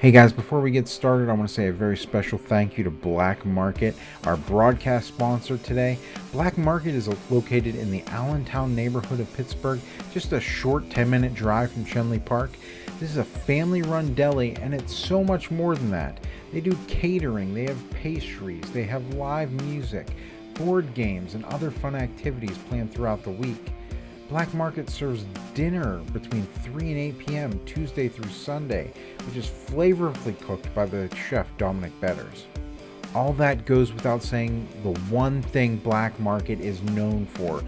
Hey guys, before we get started, I want to say a very special thank you to Black Market, our broadcast sponsor today. Black Market is located in the Allentown neighborhood of Pittsburgh, just a short 10-minute drive from Shenley Park. This is a family-run deli, and it's so much more than that. They do catering, they have pastries, they have live music, board games, and other fun activities planned throughout the week. Black Market serves dinner between 3 and 8 p.m. Tuesday through Sunday, which is flavorfully cooked by the chef Dominic Betters. All that goes without saying, the one thing Black Market is known for: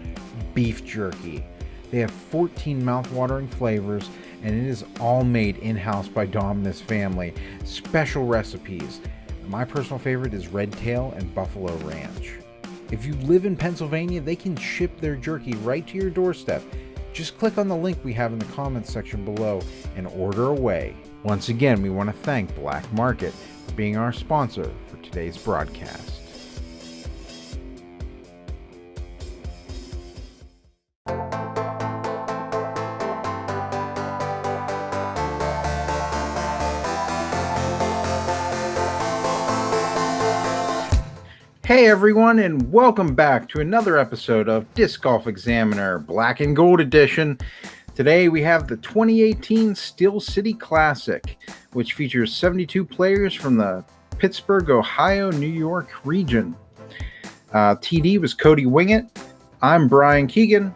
beef jerky. They have 14 mouth-watering flavors, and it is all made in-house by Dom and his family. Special recipes. My personal favorite is Red Tail and Buffalo Ranch. If you live in Pennsylvania, they can ship their jerky right to your doorstep. Just click on the link we have in the comments section below and order away. Once again, we want to thank Black Market for being our sponsor for today's broadcast. Hey everyone, and welcome back to another episode of Disc Golf Examiner Black and Gold Edition. Today we have the 2018 Steel City Classic, which features 72 players from the Pittsburgh, Ohio, New York region. TD was Cody Winget. I'm Brian Keegan,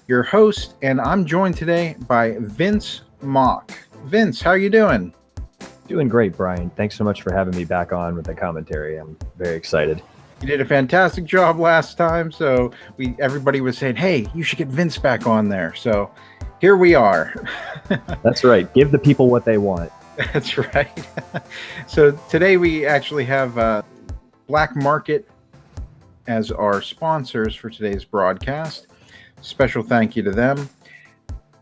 your host, and I'm joined today by Vince Mach. Vince, how are you doing? Doing great, Brian. Thanks so much for having me back on with the commentary. I'm very excited. You did a fantastic job last time, so everybody was saying, hey, you should get Vince back on there. So here we are. That's right. Give the people what they want. That's right. So today we actually have Black Market as our sponsors for today's broadcast. Special thank you to them.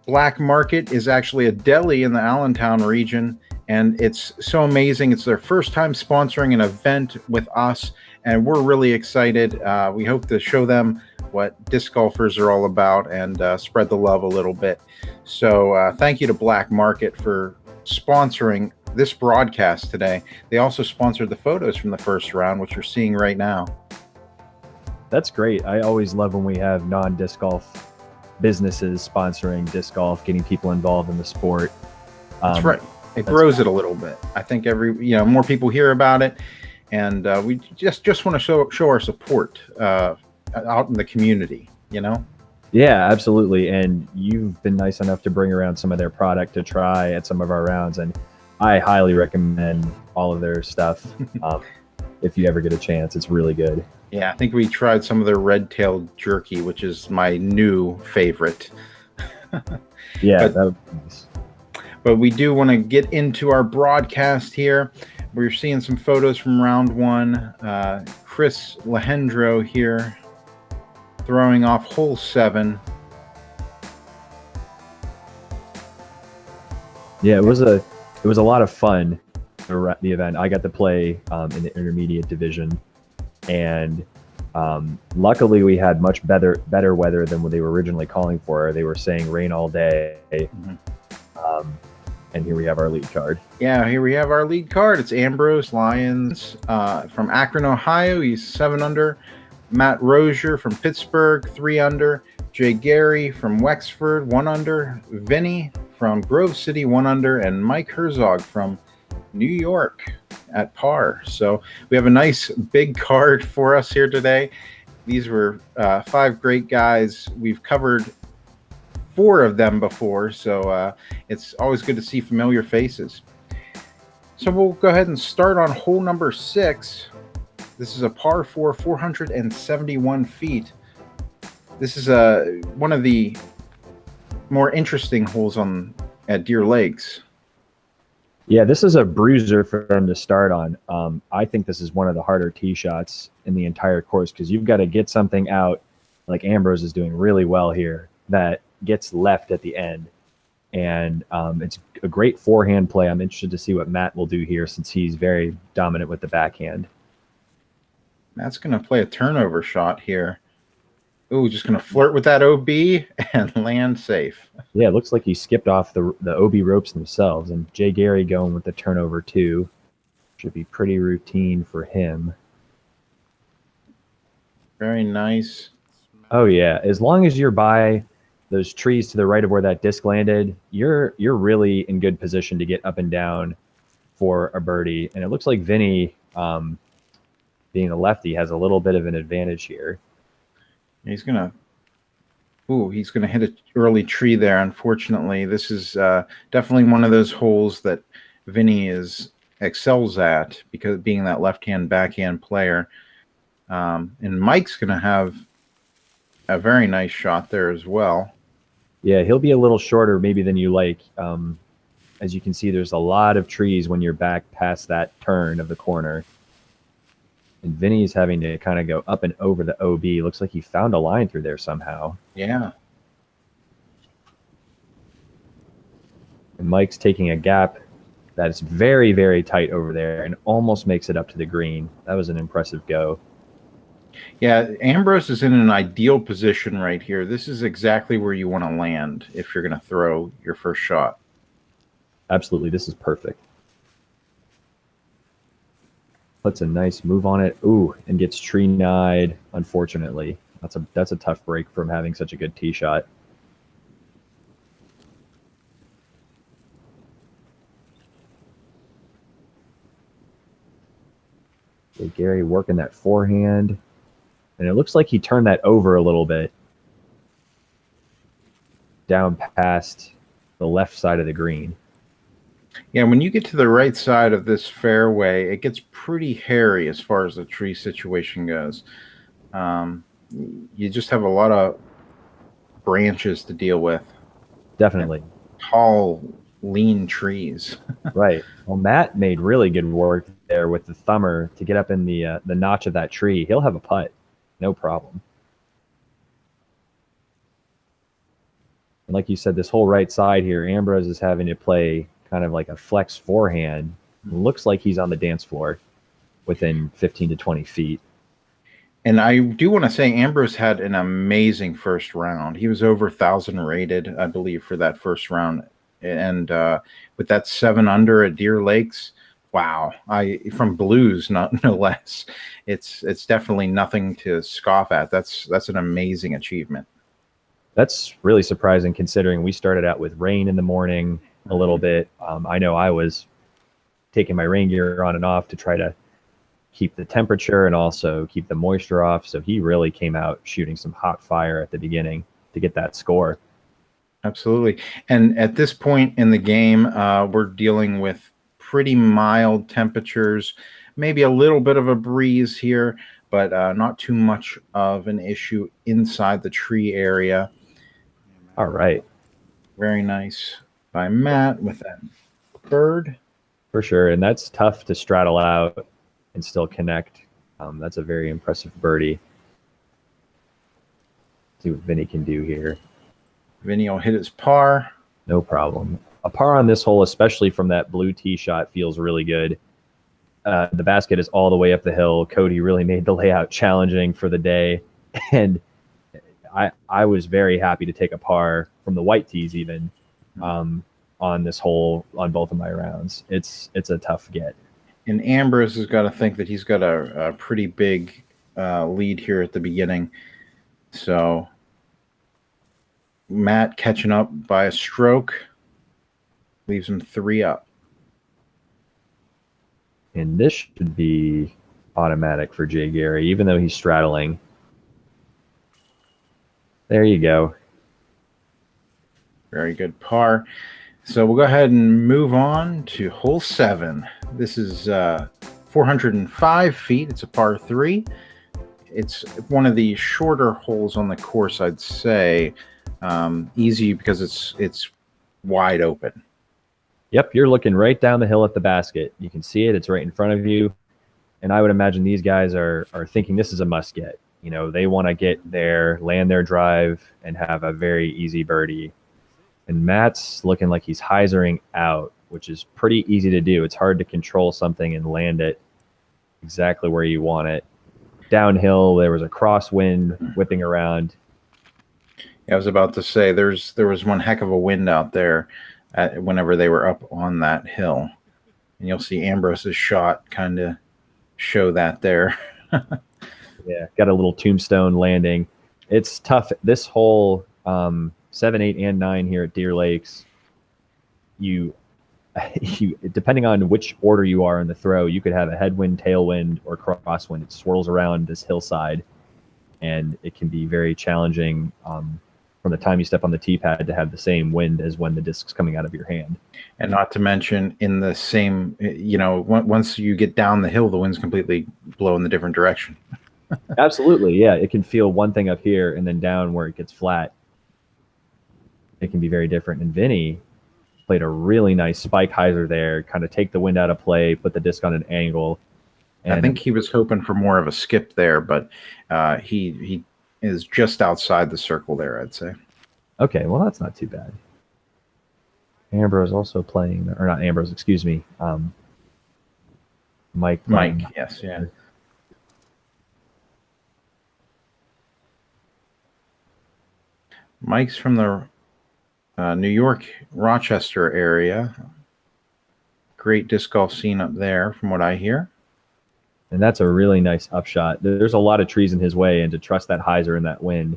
Black Market is actually a deli in the Allentown region, and it's so amazing. It's their first time sponsoring an event with us, and we're really excited. We hope to show them what disc golfers are all about and spread the love a little bit. So thank you to Black Market for sponsoring this broadcast today. They also sponsored the photos from the first round, which you're seeing right now. That's great. I always love when we have non-disc golf businesses sponsoring disc golf, getting people involved in the sport. That's right. It grows it a little bit. I think more people hear about it, and we just want to show our support out in the community. Yeah, absolutely. And you've been nice enough to bring around some of their product to try at some of our rounds, and I highly recommend all of their stuff. If you ever get a chance, it's really good. Yeah, I think we tried some of their Red Tail jerky, which is my new favorite. Yeah, that would be nice. But we do want to get into our broadcast here. We're seeing some photos from round one. Chris Lehendro here throwing off hole 7. Yeah, it was a lot of fun, the event. I got to play in the intermediate division, and luckily we had much better weather than what they were originally calling for. They were saying rain all day. Mm-hmm. And here we have our lead card. Yeah, here we have our lead card. It's Ambrose Lyons from Akron, Ohio. He's 7 under. Matt Rosier from Pittsburgh, 3 under. Jay Gary from Wexford, 1 under. Vinny from Grove City, 1 under. And Mike Herzog from New York at par. So we have a nice big card for us here today. These were 5 great guys. We've covered 4 of them before, so it's always good to see familiar faces. So we'll go ahead and start on hole number 6. This is a par 4, 471 feet. This is one of the more interesting holes at Deer Lakes. Yeah, this is a bruiser for them to start on. I think this is one of the harder tee shots in the entire course, because you've got to get something out, like Ambrose is doing really well here, that gets left at the end. And it's a great forehand play. I'm interested to see what Matt will do here, since he's very dominant with the backhand. Matt's going to play a turnover shot here. Ooh, just going to flirt with that OB and land safe. Yeah, it looks like he skipped off the OB ropes themselves, and Jay Gary going with the turnover too. Should be pretty routine for him. Very nice. Oh yeah, as long as you're by those trees to the right of where that disc landed, you're really in good position to get up and down for a birdie. And it looks like Vinny, being a lefty, has a little bit of an advantage here. He's gonna hit an early tree there. Unfortunately, this is definitely one of those holes that Vinny excels at, because being that left-hand backhand player. And Mike's gonna have a very nice shot there as well. Yeah, he'll be a little shorter maybe than you like. As you can see, there's a lot of trees when you're back past that turn of the corner. And Vinny's having to kind of go up and over the OB. Looks like he found a line through there somehow. Yeah. And Mike's taking a gap that is very, very tight over there and almost makes it up to the green. That was an impressive go. Yeah, Ambrose is in an ideal position right here. This is exactly where you want to land if you're going to throw your first shot. Absolutely, this is perfect. Puts a nice move on it. Ooh, and gets tree-nied, unfortunately. That's a tough break from having such a good tee shot. Okay, Gary working that forehand. And it looks like he turned that over a little bit. Down past the left side of the green. Yeah, when you get to the right side of this fairway, it gets pretty hairy as far as the tree situation goes. You just have a lot of branches to deal with. Definitely. Tall, lean trees. Right. Well, Matt made really good work there with the thumber to get up in the notch of that tree. He'll have a putt. No problem. And like you said, this whole right side here, Ambrose is having to play kind of like a flex forehand. It looks like he's on the dance floor within 15 to 20 feet. And I do want to say Ambrose had an amazing first round. He was over 1,000 rated, I believe, for that first round. And with that 7 under at Deer Lakes, wow! From blues, no less. It's definitely nothing to scoff at. That's an amazing achievement. That's really surprising considering we started out with rain in the morning a little bit. I know I was taking my rain gear on and off to try to keep the temperature and also keep the moisture off. So he really came out shooting some hot fire at the beginning to get that score. Absolutely. And at this point in the game, we're dealing with pretty mild temperatures, maybe a little bit of a breeze here, but not too much of an issue inside the tree area. All right. Very nice by Matt with that bird. For sure. And that's tough to straddle out and still connect. That's a very impressive birdie. See what Vinny can do here. Vinny will hit his par. No problem. A par on this hole, especially from that blue tee shot, feels really good. The basket is all the way up the hill. Cody really made the layout challenging for the day. And I was very happy to take a par from the white tees even on this hole on both of my rounds. It's a tough get. And Ambrose has got to think that he's got a pretty big lead here at the beginning. So Matt catching up by a stroke leaves him 3 up. And this should be automatic for Jay Gary, even though he's straddling. There you go. Very good par. So we'll go ahead and move on to hole 7. This is 405 feet. It's a par 3. It's one of the shorter holes on the course, I'd say. Easy because it's wide open. Yep, you're looking right down the hill at the basket. You can see it. It's right in front of you. And I would imagine these guys are thinking this is a must-get. You know, they want to get there, land their drive, and have a very easy birdie. And Matt's looking like he's hyzering out, which is pretty easy to do. It's hard to control something and land it exactly where you want it. downhill. There was a crosswind whipping around. Yeah, I was about to say there was one heck of a wind out there whenever they were up on that hill. And you'll see Ambrose's shot kind of show that there. Yeah, got a little tombstone landing. It's tough. This whole 7, 8, and 9 here at Deer Lakes, you depending on which order you are in the throw, you could have a headwind, tailwind, or crosswind. It swirls around this hillside, and it can be very challenging from the time you step on the tee pad to have the same wind as when the disc's coming out of your hand. And not to mention in the same, once you get down the hill, the wind's completely blowing the different direction. Absolutely, yeah. It can feel one thing up here, and then down where it gets flat, it can be very different. And Vinny played a really nice spike hyzer there, kind of take the wind out of play, put the disc on an angle. And I think he was hoping for more of a skip there, but he is just outside the circle there, I'd say. Okay, well, that's not too bad. Ambrose also playing, or not Ambrose, excuse me. Mike, yes, yeah. Mike's from the New York, Rochester area. Great disc golf scene up there, from what I hear. And that's a really nice upshot. There's a lot of trees in his way, and to trust that hyzer in that wind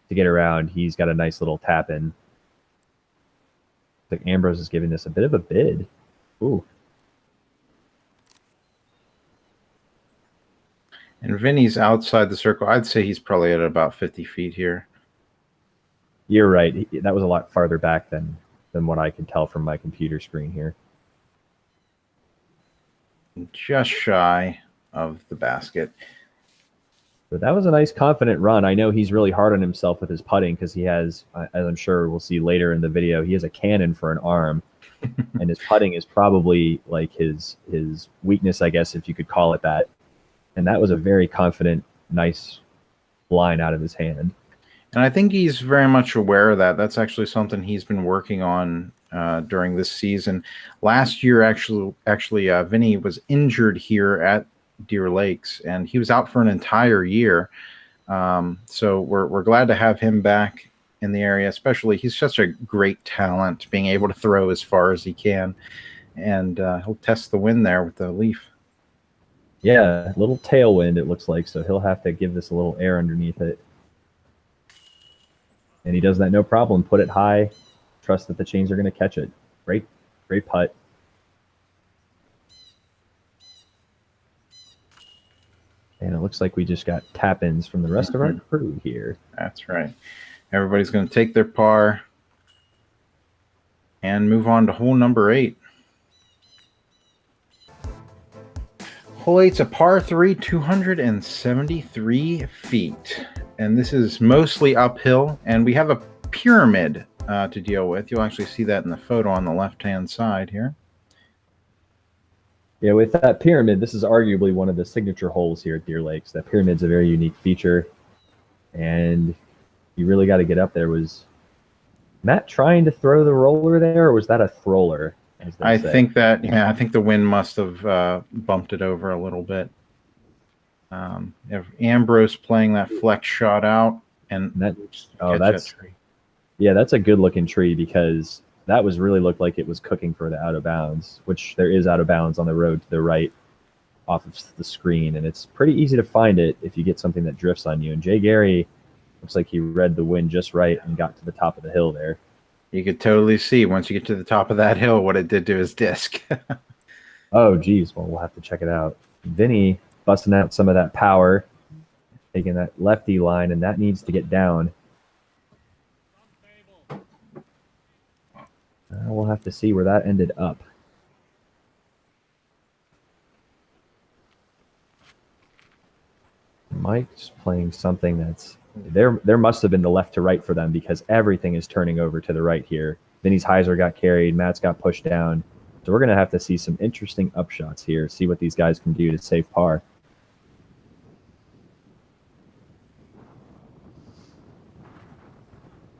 to get around, he's got a nice little tap in. I think Ambrose is giving this a bit of a bid. Ooh. And Vinny's outside the circle. I'd say he's probably at about 50 feet here. You're right. That was a lot farther back than what I can tell from my computer screen here. Just shy of the basket. But that was a nice confident run. I know he's really hard on himself with his putting because he has, as I'm sure we'll see later in the video, he has a cannon for an arm. And his putting is probably like his weakness, I guess, if you could call it that. And that was a very confident, nice line out of his hand. And I think he's very much aware of that. That's actually something he's been working on during this season. Last year, actually, Vinny was injured here at Deer Lakes, and he was out for an entire year. So we're glad to have him back in the area. Especially, he's such a great talent, being able to throw as far as he can, and he'll test the wind there with the leaf. Yeah, a little tailwind it looks like, so he'll have to give this a little air underneath it. And he does that no problem. Put it high. Trust that the chains are going to catch it. Great putt. And it looks like we just got tap-ins from the rest of our crew here. That's right. Everybody's going to take their par and move on to hole number 8. Hole 8's a par 3, 273 feet. And this is mostly uphill, and we have a pyramid to deal with. You'll actually see that in the photo on the left-hand side here. Yeah, with that pyramid, this is arguably one of the signature holes here at Deer Lakes. That pyramid's a very unique feature, and you really got to get up there. Was Matt trying to throw the roller there, or was that a throller? I think the wind must have bumped it over a little bit. If Ambrose playing that flex shot out, and that's a good looking tree, because that was really looked like it was cooking for the out of bounds, which there is out of bounds on the road to the right off of the screen, and it's pretty easy to find it if you get something that drifts on you. And Jay Gary looks like he read the wind just right and got to the top of the hill there. You could totally see once you get to the top of that hill what it did to his disc. Oh, geez. Well, we'll have to check it out. Vinny busting out some of that power, taking that lefty line, and that needs to get down. We'll have to see where that ended up. Mike's playing something that's there must have been the left to right for them, because everything is turning over to the right here. Vinny's hyzer got carried, Matt's got pushed down. So we're going to have to see some interesting upshots here, see what these guys can do to save par.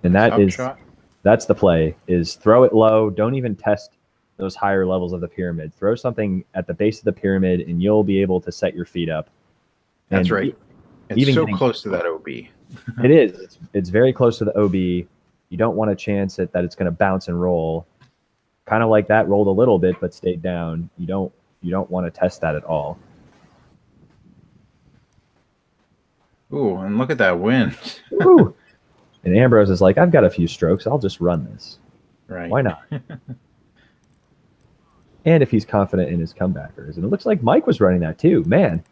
And that's the play, is throw it low. Don't even test those higher levels of the pyramid. Throw something at the base of the pyramid, and you'll be able to set your feet up. That's right. It's even so getting close to that OB. it is. It's very close to the OB. You don't want to chance it that it's going to bounce and roll. Kind of like that rolled a little bit but stayed down. You don't want to test that at all. Ooh, and look at that wind. Ooh. And Ambrose is like, I've got a few strokes. I'll just run this. Right. Why not? And if he's confident in his comebackers. And it looks like Mike was running that too. Man,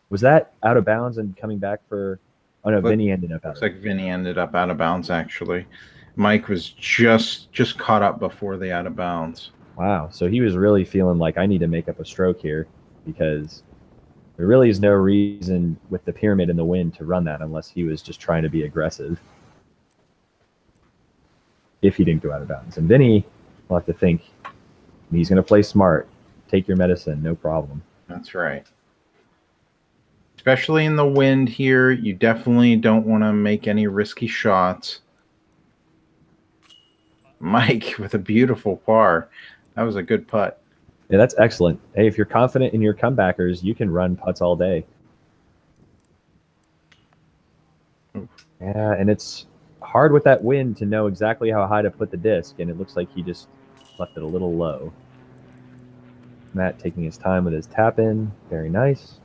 was that out of bounds and coming back for... Oh, no, Vinny ended up out. Looks like Vinny ended up out of bounds, actually. Mike was just caught up before the out of bounds. Wow. So he was really feeling like, I need to make up a stroke here because there really is no reason with the pyramid in the wind to run that unless he was just trying to be aggressive. If he didn't go out of bounds. And Vinny will have to think he's going to play smart. Take your medicine, no problem. That's right. Especially in the wind here, you definitely don't want to make any risky shots. Mike with a beautiful par. That was a good putt. Yeah, that's excellent. Hey, if you're confident in your comebackers, you can run putts all day. Oof. Yeah, and it's hard with that wind to know exactly how high to put the disc, and it looks like he just left it a little low. Matt taking his time with his tap in. Very nice.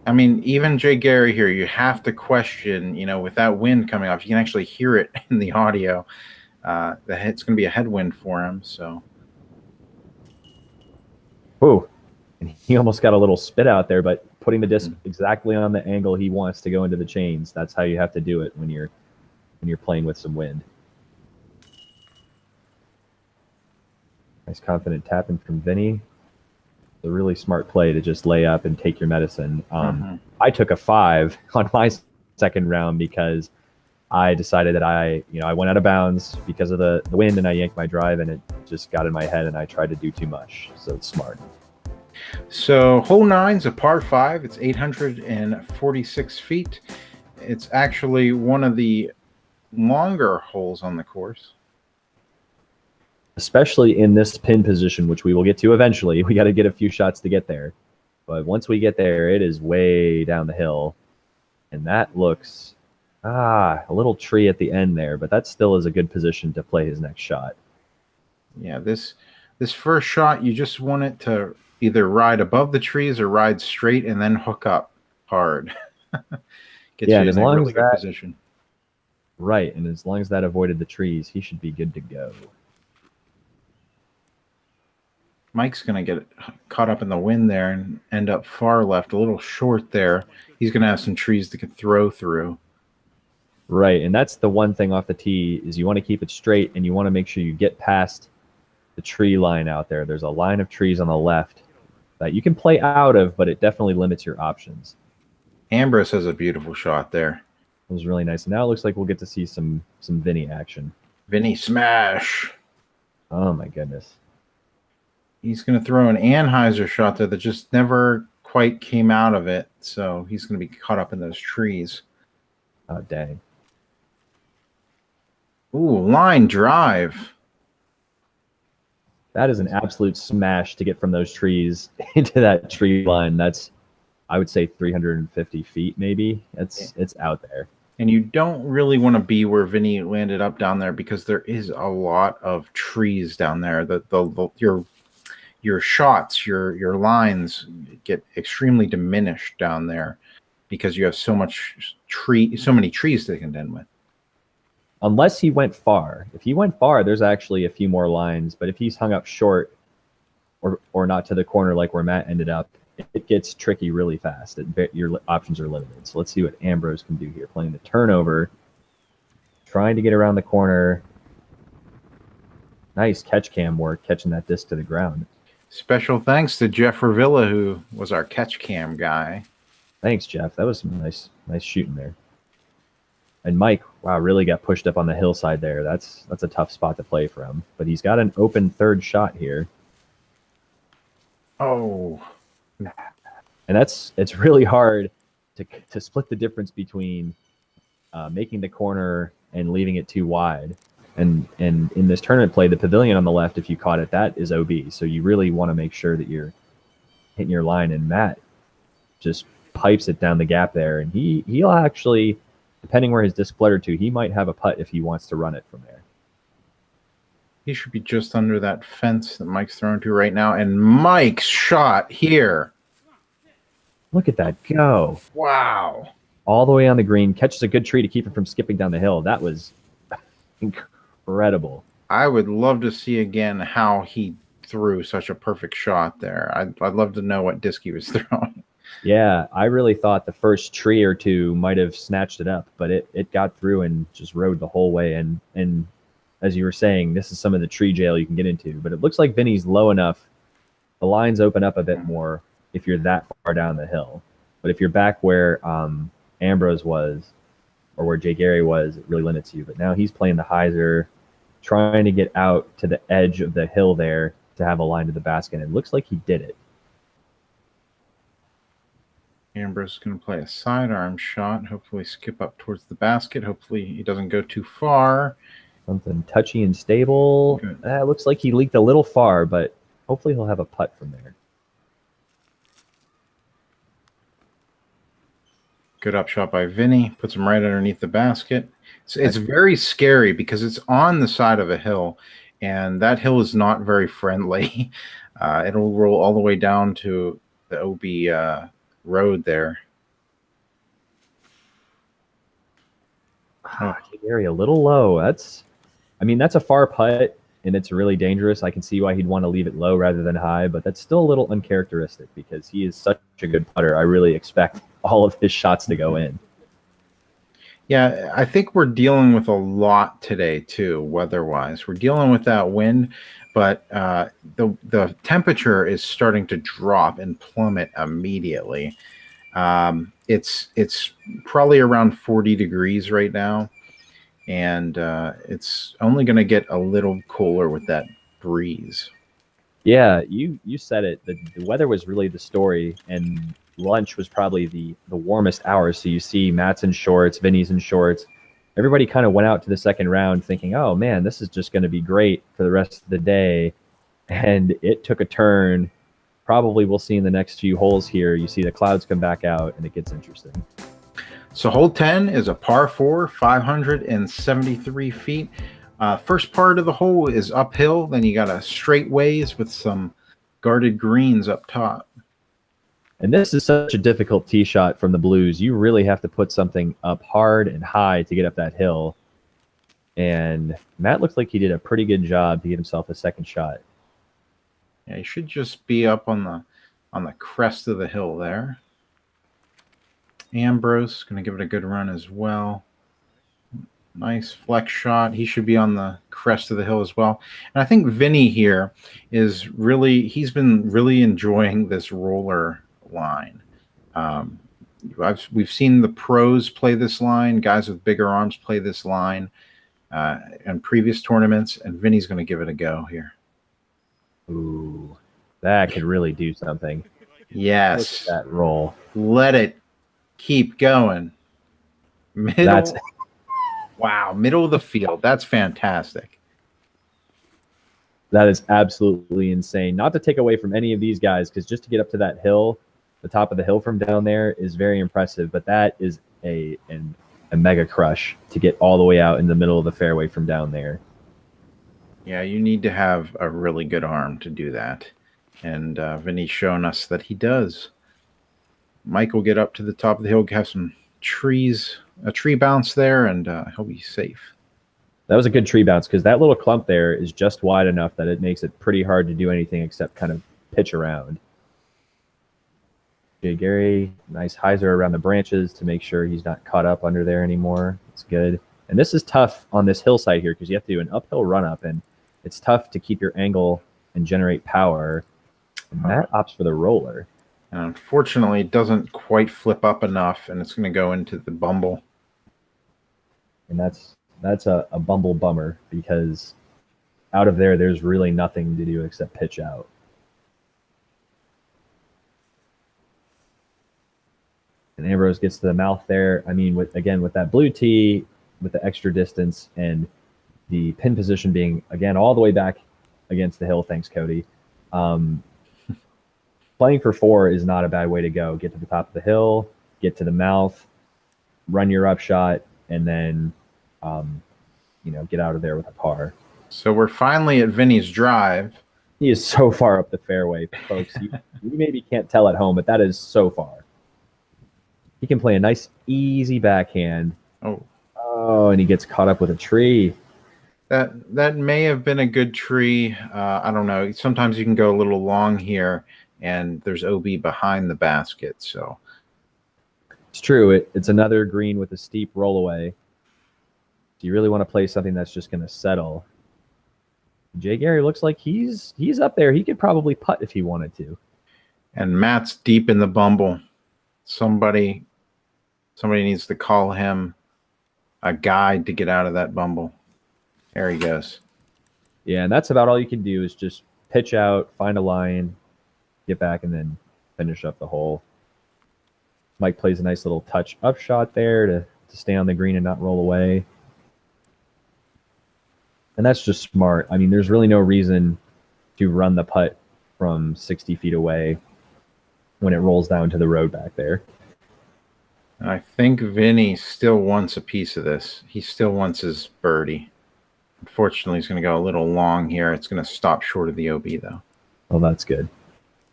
I mean, even Jay Gary here, you have to question, with that wind coming off, you can actually hear it in the audio. It's going to be a headwind for him, so. Ooh, and he almost got a little spit out there, but putting the disc exactly on the angle he wants to go into the chains. That's how you have to do it when you're playing with some wind. Nice confident tapping from Vinny. A really smart play to just lay up and take your medicine. I took a 5 on my second round because I decided that I went out of bounds because of the wind and I yanked my drive and it just got in my head and I tried to do too much. So it's smart. So hole 9's a par 5. It's 846 feet. It's actually one of the longer holes on the course. Especially in this pin position, which we will get to eventually. We got to get a few shots to get there. But once we get there, it is way down the hill. And that looks, a little tree at the end there, but that still is a good position to play his next shot. Yeah, this first shot, you just want it to either ride above the trees or ride straight and then hook up hard. Get you in a really good position. Right, and as long as that avoided the trees, he should be good to go. Mike's going to get caught up in the wind there and end up far left, a little short there. He's going to have some trees that could throw through. Right, and that's the one thing off the tee is you want to keep it straight and you want to make sure you get past the tree line out there. There's a line of trees on the left that you can play out of, but it definitely limits your options. Ambrose has a beautiful shot there. It was really nice. And now it looks like we'll get to see some Vinny action. Vinny smash. Oh, my goodness. He's going to throw an Anheuser shot there that just never quite came out of it. So he's going to be caught up in those trees. Oh, dang. Ooh, line drive. That is an absolute smash to get from those trees into that tree line. That's, I would say, 350 feet maybe. It's out there. And you don't really want to be where Vinny landed up down there because there is a lot of trees down there. Your shots, your lines get extremely diminished down there because you have so many trees to contend with. Unless he went far. If he went far, there's actually a few more lines. But if he's hung up short or not to the corner like where Matt ended up, it gets tricky really fast. Your options are limited. So let's see what Ambrose can do here. Playing the turnover, trying to get around the corner. Nice catch cam work, catching that disc to the ground. Special thanks to Jeff Revilla, who was our catch cam guy. Thanks, Jeff. That was some nice shooting there. And Mike, wow, really got pushed up on the hillside there. That's a tough spot to play from. But he's got an open third shot here. Oh. And it's really hard to split the difference between making the corner and leaving it too wide. And in this tournament play, the pavilion on the left, if you caught it, that is OB. So you really want to make sure that you're hitting your line. And Matt just pipes it down the gap there. And he'll actually, depending where his disc fluttered to, he might have a putt if he wants to run it from there. He should be just under that fence that Mike's throwing to right now. And Mike's shot here. Look at that go. Wow. All the way on the green, catches a good tree to keep it from skipping down the hill. That was incredible. I would love to see again how he threw such a perfect shot there. I'd love to know what disc he was throwing. Yeah, I really thought the first tree or two might have snatched it up, but it got through and just rode the whole way. And as you were saying, this is some of the tree jail you can get into. But it looks like Vinny's low enough. The lines open up a bit more if you're that far down the hill. But if you're back where Ambrose was, or where Jay Gary was, it really limits you. But now he's playing the hyzer, trying to get out to the edge of the hill there to have a line to the basket. And it looks like he did it. Ambrose is going to play a sidearm shot, hopefully skip up towards the basket. Hopefully he doesn't go too far. Something touchy and stable. It looks like he leaked a little far, but hopefully he'll have a putt from there. Good upshot by Vinny. Puts him right underneath the basket. It's very scary because it's on the side of a hill, and that hill is not very friendly. It'll roll all the way down to the OB road there. Gary a little low. That's a far putt, and it's really dangerous. I can see why he'd want to leave it low rather than high, but that's still a little uncharacteristic because he is such a good putter. I really expect all of his shots to go in. Yeah, I think we're dealing with a lot today too, weather-wise. We're dealing with that wind, but the temperature is starting to drop and plummet immediately. It's probably around 40 degrees right now, and it's only going to get a little cooler with that breeze. Yeah, you said it. The weather was really the story, and lunch was probably the warmest hours. So you see Matt's in shorts, Vinny's in shorts. Everybody kind of went out to the second round thinking, oh, man, this is just going to be great for the rest of the day. And it took a turn. Probably we'll see in the next few holes here. You see the clouds come back out, and it gets interesting. So hole 10 is a par 4, 573 feet. First part of the hole is uphill. Then you got a straightaways with some guarded greens up top. And this is such a difficult tee shot from the Blues. You really have to put something up hard and high to get up that hill. And Matt looks like he did a pretty good job to get himself a second shot. Yeah, he should just be up on the crest of the hill there. Ambrose going to give it a good run as well. Nice flex shot. He should be on the crest of the hill as well. And I think Vinny here is he's been really enjoying this roller line. We've seen the pros play this line, guys with bigger arms play this line in previous tournaments, and Vinny's going to give it a go here. Ooh, that could really do something. Yes. That roll. Let it keep going. Wow, middle of the field. That's fantastic. That is absolutely insane. Not to take away from any of these guys, because just to get up to that hill, the top of the hill from down there is very impressive, but that is a mega crush to get all the way out in the middle of the fairway from down there. Yeah, you need to have a really good arm to do that. And Vinny's shown us that he does. Mike will get up to the top of the hill, have some trees, a tree bounce there, and he'll be safe. That was a good tree bounce because that little clump there is just wide enough that it makes it pretty hard to do anything except kind of pitch around. Jay Gary, nice hyzer around the branches to make sure he's not caught up under there anymore. It's good. And this is tough on this hillside here because you have to do an uphill run up, and it's tough to keep your angle and generate power. And that opts for the roller. And unfortunately, it doesn't quite flip up enough, and it's going to go into the bumble. And that's a bumble bummer because out of there, there's really nothing to do except pitch out. And Ambrose gets to the mouth there. I mean, with that blue tee, with the extra distance and the pin position being, again, all the way back against the hill. Thanks, Cody. playing for 4 is not a bad way to go. Get to the top of the hill, get to the mouth, run your upshot, and then, get out of there with a par. So we're finally at Vinny's drive. He is so far up the fairway, folks. You maybe can't tell at home, but that is so far. He can play a nice, easy backhand. Oh, and he gets caught up with a tree. That may have been a good tree. I don't know. Sometimes you can go a little long here, and there's OB behind the basket. So it's true. It's another green with a steep rollaway. Do you really want to play something that's just going to settle? Jay Gary looks like he's up there. He could probably putt if he wanted to. And Matt's deep in the bumble. Somebody needs to call him a guide to get out of that bumble. There he goes. Yeah, and that's about all you can do is just pitch out, find a line, get back, and then finish up the hole. Mike plays a nice little touch up shot there to stay on the green and not roll away. And that's just smart. I mean, there's really no reason to run the putt from 60 feet away when it rolls down to the road back there. And I think Vinny still wants a piece of this. He still wants his birdie. Unfortunately, he's going to go a little long here. It's going to stop short of the OB, though. Well, that's good.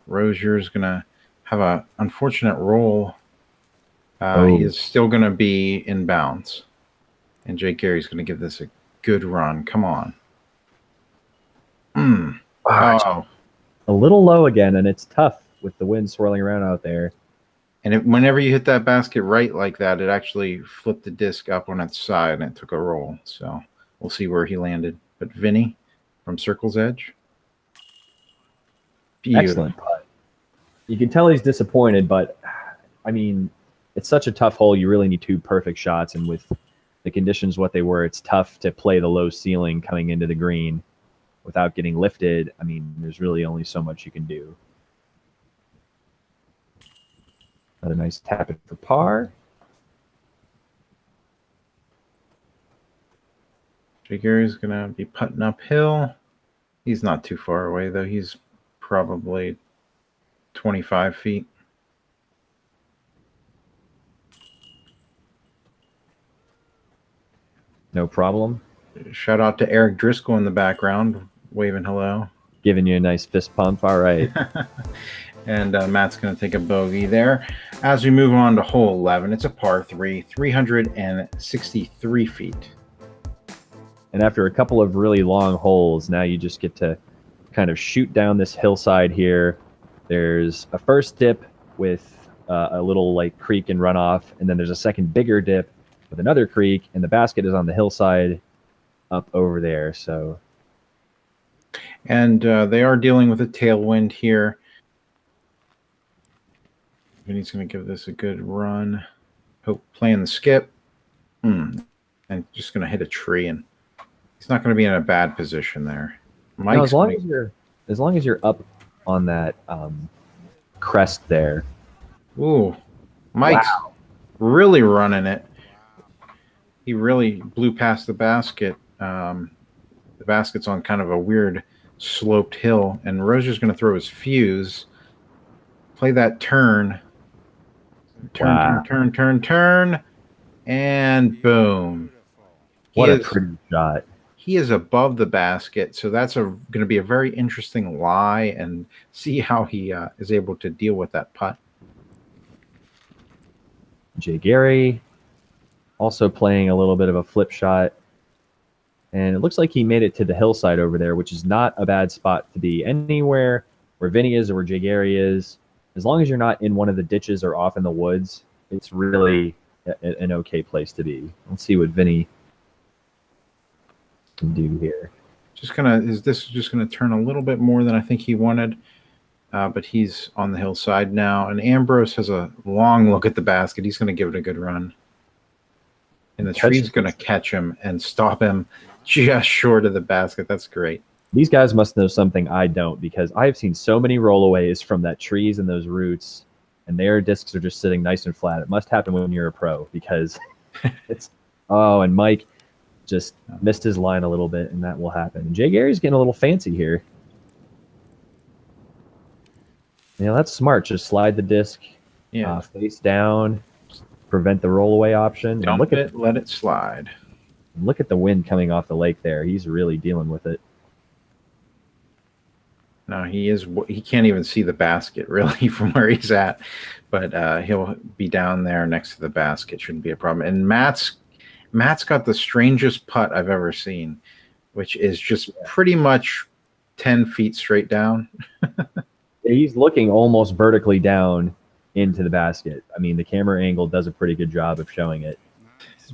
Rosier is going to have an unfortunate roll. He is still going to be in bounds. And Jake Gary's going to give this a good run. Come on. Oh. A little low again, and it's tough with the wind swirling around out there. And whenever you hit that basket right like that, it actually flipped the disc up on its side, and it took a roll. So we'll see where he landed. But Vinny from Circle's Edge. Beautiful. Excellent putt. You can tell he's disappointed, but, I mean, it's such a tough hole. You really need 2 perfect shots, and with the conditions what they were, it's tough to play the low ceiling coming into the green without getting lifted. I mean, there's really only so much you can do. Another nice tap it for par. Jay Gary's going to be putting uphill. He's not too far away, though. He's probably 25 feet. No problem. Shout out to Eric Driscoll in the background, waving hello. Giving you a nice fist pump. All right. And Matt's going to take a bogey there. As we move on to hole 11, it's a par 3, 363 feet. And after a couple of really long holes, now you just get to kind of shoot down this hillside here. There's a first dip with a little like creek and runoff, and then there's a second bigger dip with another creek, and the basket is on the hillside up over there. So, and they are dealing with a tailwind here. Vinny's going to give this a good run. Hope playing the skip. And just going to hit a tree, and he's not going to be in a bad position there. No, as long as you're up on that crest there. Ooh, Mike's really running it. He really blew past the basket. The basket's on kind of a weird sloped hill, and Rosier's going to throw his fuse. Play that turn. Turn, and boom. What a pretty shot. He is above the basket, so that's going to be a very interesting lie, and see how he is able to deal with that putt. Jay Gary also playing a little bit of a flip shot, and it looks like he made it to the hillside over there, which is not a bad spot to be. Anywhere where Vinny is or where Jay Gary is, as long as you're not in one of the ditches or off in the woods, it's really an okay place to be. Let's see what Vinny can do here. Is this just gonna turn a little bit more than I think he wanted? But he's on the hillside now, and Ambrose has a long look at the basket. He's gonna give it a good run, and the tree's gonna catch him and stop him just short of the basket. That's great. These guys must know something I don't, because I've seen so many rollaways from that trees and those roots, and their discs are just sitting nice and flat. It must happen when you're a pro, because it's and Mike just missed his line a little bit, and that will happen. And Jay Gary's getting a little fancy here. Yeah, that's smart. Just slide the disc face down, prevent the rollaway option. And Dump it, let it slide. Look at the wind coming off the lake there. He's really dealing with it. No, he can't even see the basket really from where he's at, but he'll be down there next to the basket. Shouldn't be a problem. And Matt's got the strangest putt I've ever seen, which is just pretty much 10 feet straight down. He's looking almost vertically down into the basket. I mean, the camera angle does a pretty good job of showing it.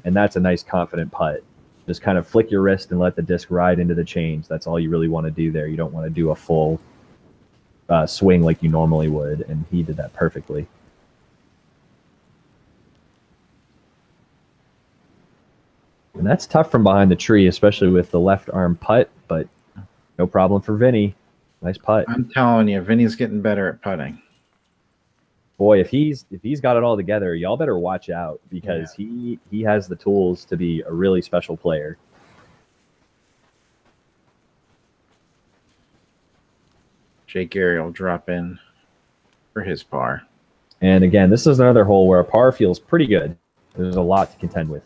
And that's a nice confident putt. Just kind of flick your wrist and let the disc ride into the change. That's all you really want to do there. You don't want to do a full swing like you normally would, and he did that perfectly. And that's tough from behind the tree, especially with the left arm putt, but no problem for Vinny. Nice putt. I'm telling you, Vinny's getting better at putting. Boy, if he's got it all together, y'all better watch out, because he has the tools to be a really special player. Jay Gary will drop in for his par. And again, this is another hole where a par feels pretty good. There's a lot to contend with.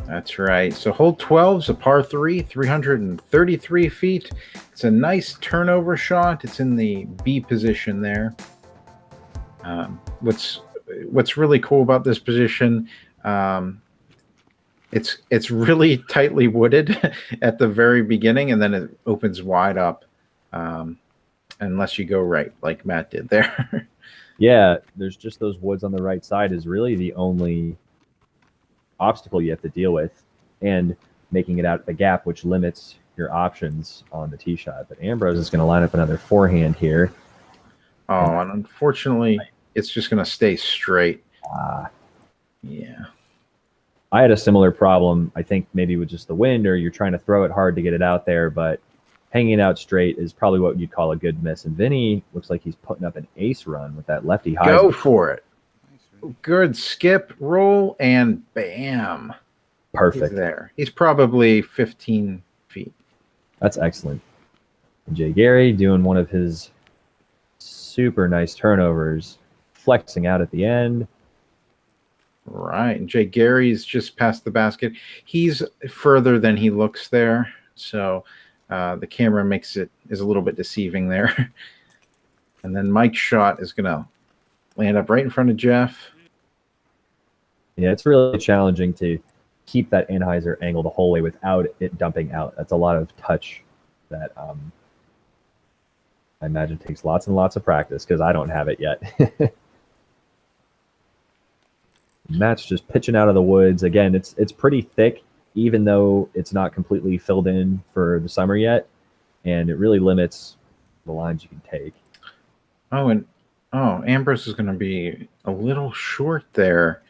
That's right. So hole 12 is a par 3, 333 feet. It's a nice turnover shot. It's in the B position there. What's really cool about this position, it's really tightly wooded at the very beginning, and then it opens wide up, unless you go right like Matt did there. Yeah, there's just those woods on the right side is really the only obstacle you have to deal with, and making it out the gap, which limits your options on the tee shot. But Ambrose is going to line up another forehand here. Oh, and unfortunately, it's just going to stay straight. Yeah. I had a similar problem, I think maybe with just the wind, or you're trying to throw it hard to get it out there, but hanging out straight is probably what you'd call a good miss. And Vinny looks like he's putting up an ace run with that lefty high. Go for it. Good skip, roll, and bam. Perfect. He's there. He's probably 15 feet. That's excellent. And Jay Gary doing one of his super nice turnovers, flexing out at the end. Right. And Jay Gary's just past the basket. He's further than he looks there. So the camera is a little bit deceiving there. And then Mike's shot is going to land up right in front of Jeff. Yeah, it's really challenging to keep that anhyzer angle the whole way without it dumping out. That's a lot of touch that I imagine takes lots and lots of practice, because I don't have it yet. Matt's just pitching out of the woods. Again, it's pretty thick, even though it's not completely filled in for the summer yet, and it really limits the lines you can take. Ambrose is going to be a little short there.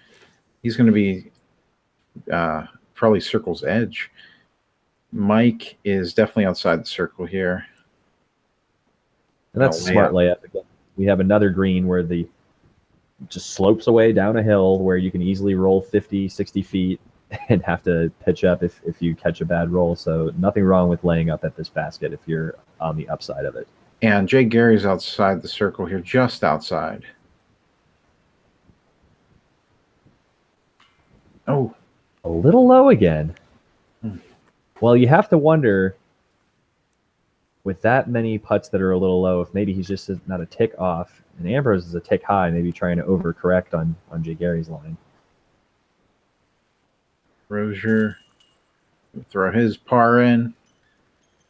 He's going to be probably circle's edge. Mike is definitely outside the circle here. And that's a smart layup. Again, we have another green where just slopes away down a hill where you can easily roll 50, 60 feet and have to pitch up if you catch a bad roll. So nothing wrong with laying up at this basket if you're on the upside of it. And Jay Gary's outside the circle here, just outside. Oh. A little low again. Well, you have to wonder, with that many putts that are a little low, if maybe he's just not a tick off, and Ambrose is a tick high, maybe trying to overcorrect on Jay Gary's line. Rosier throw his par in.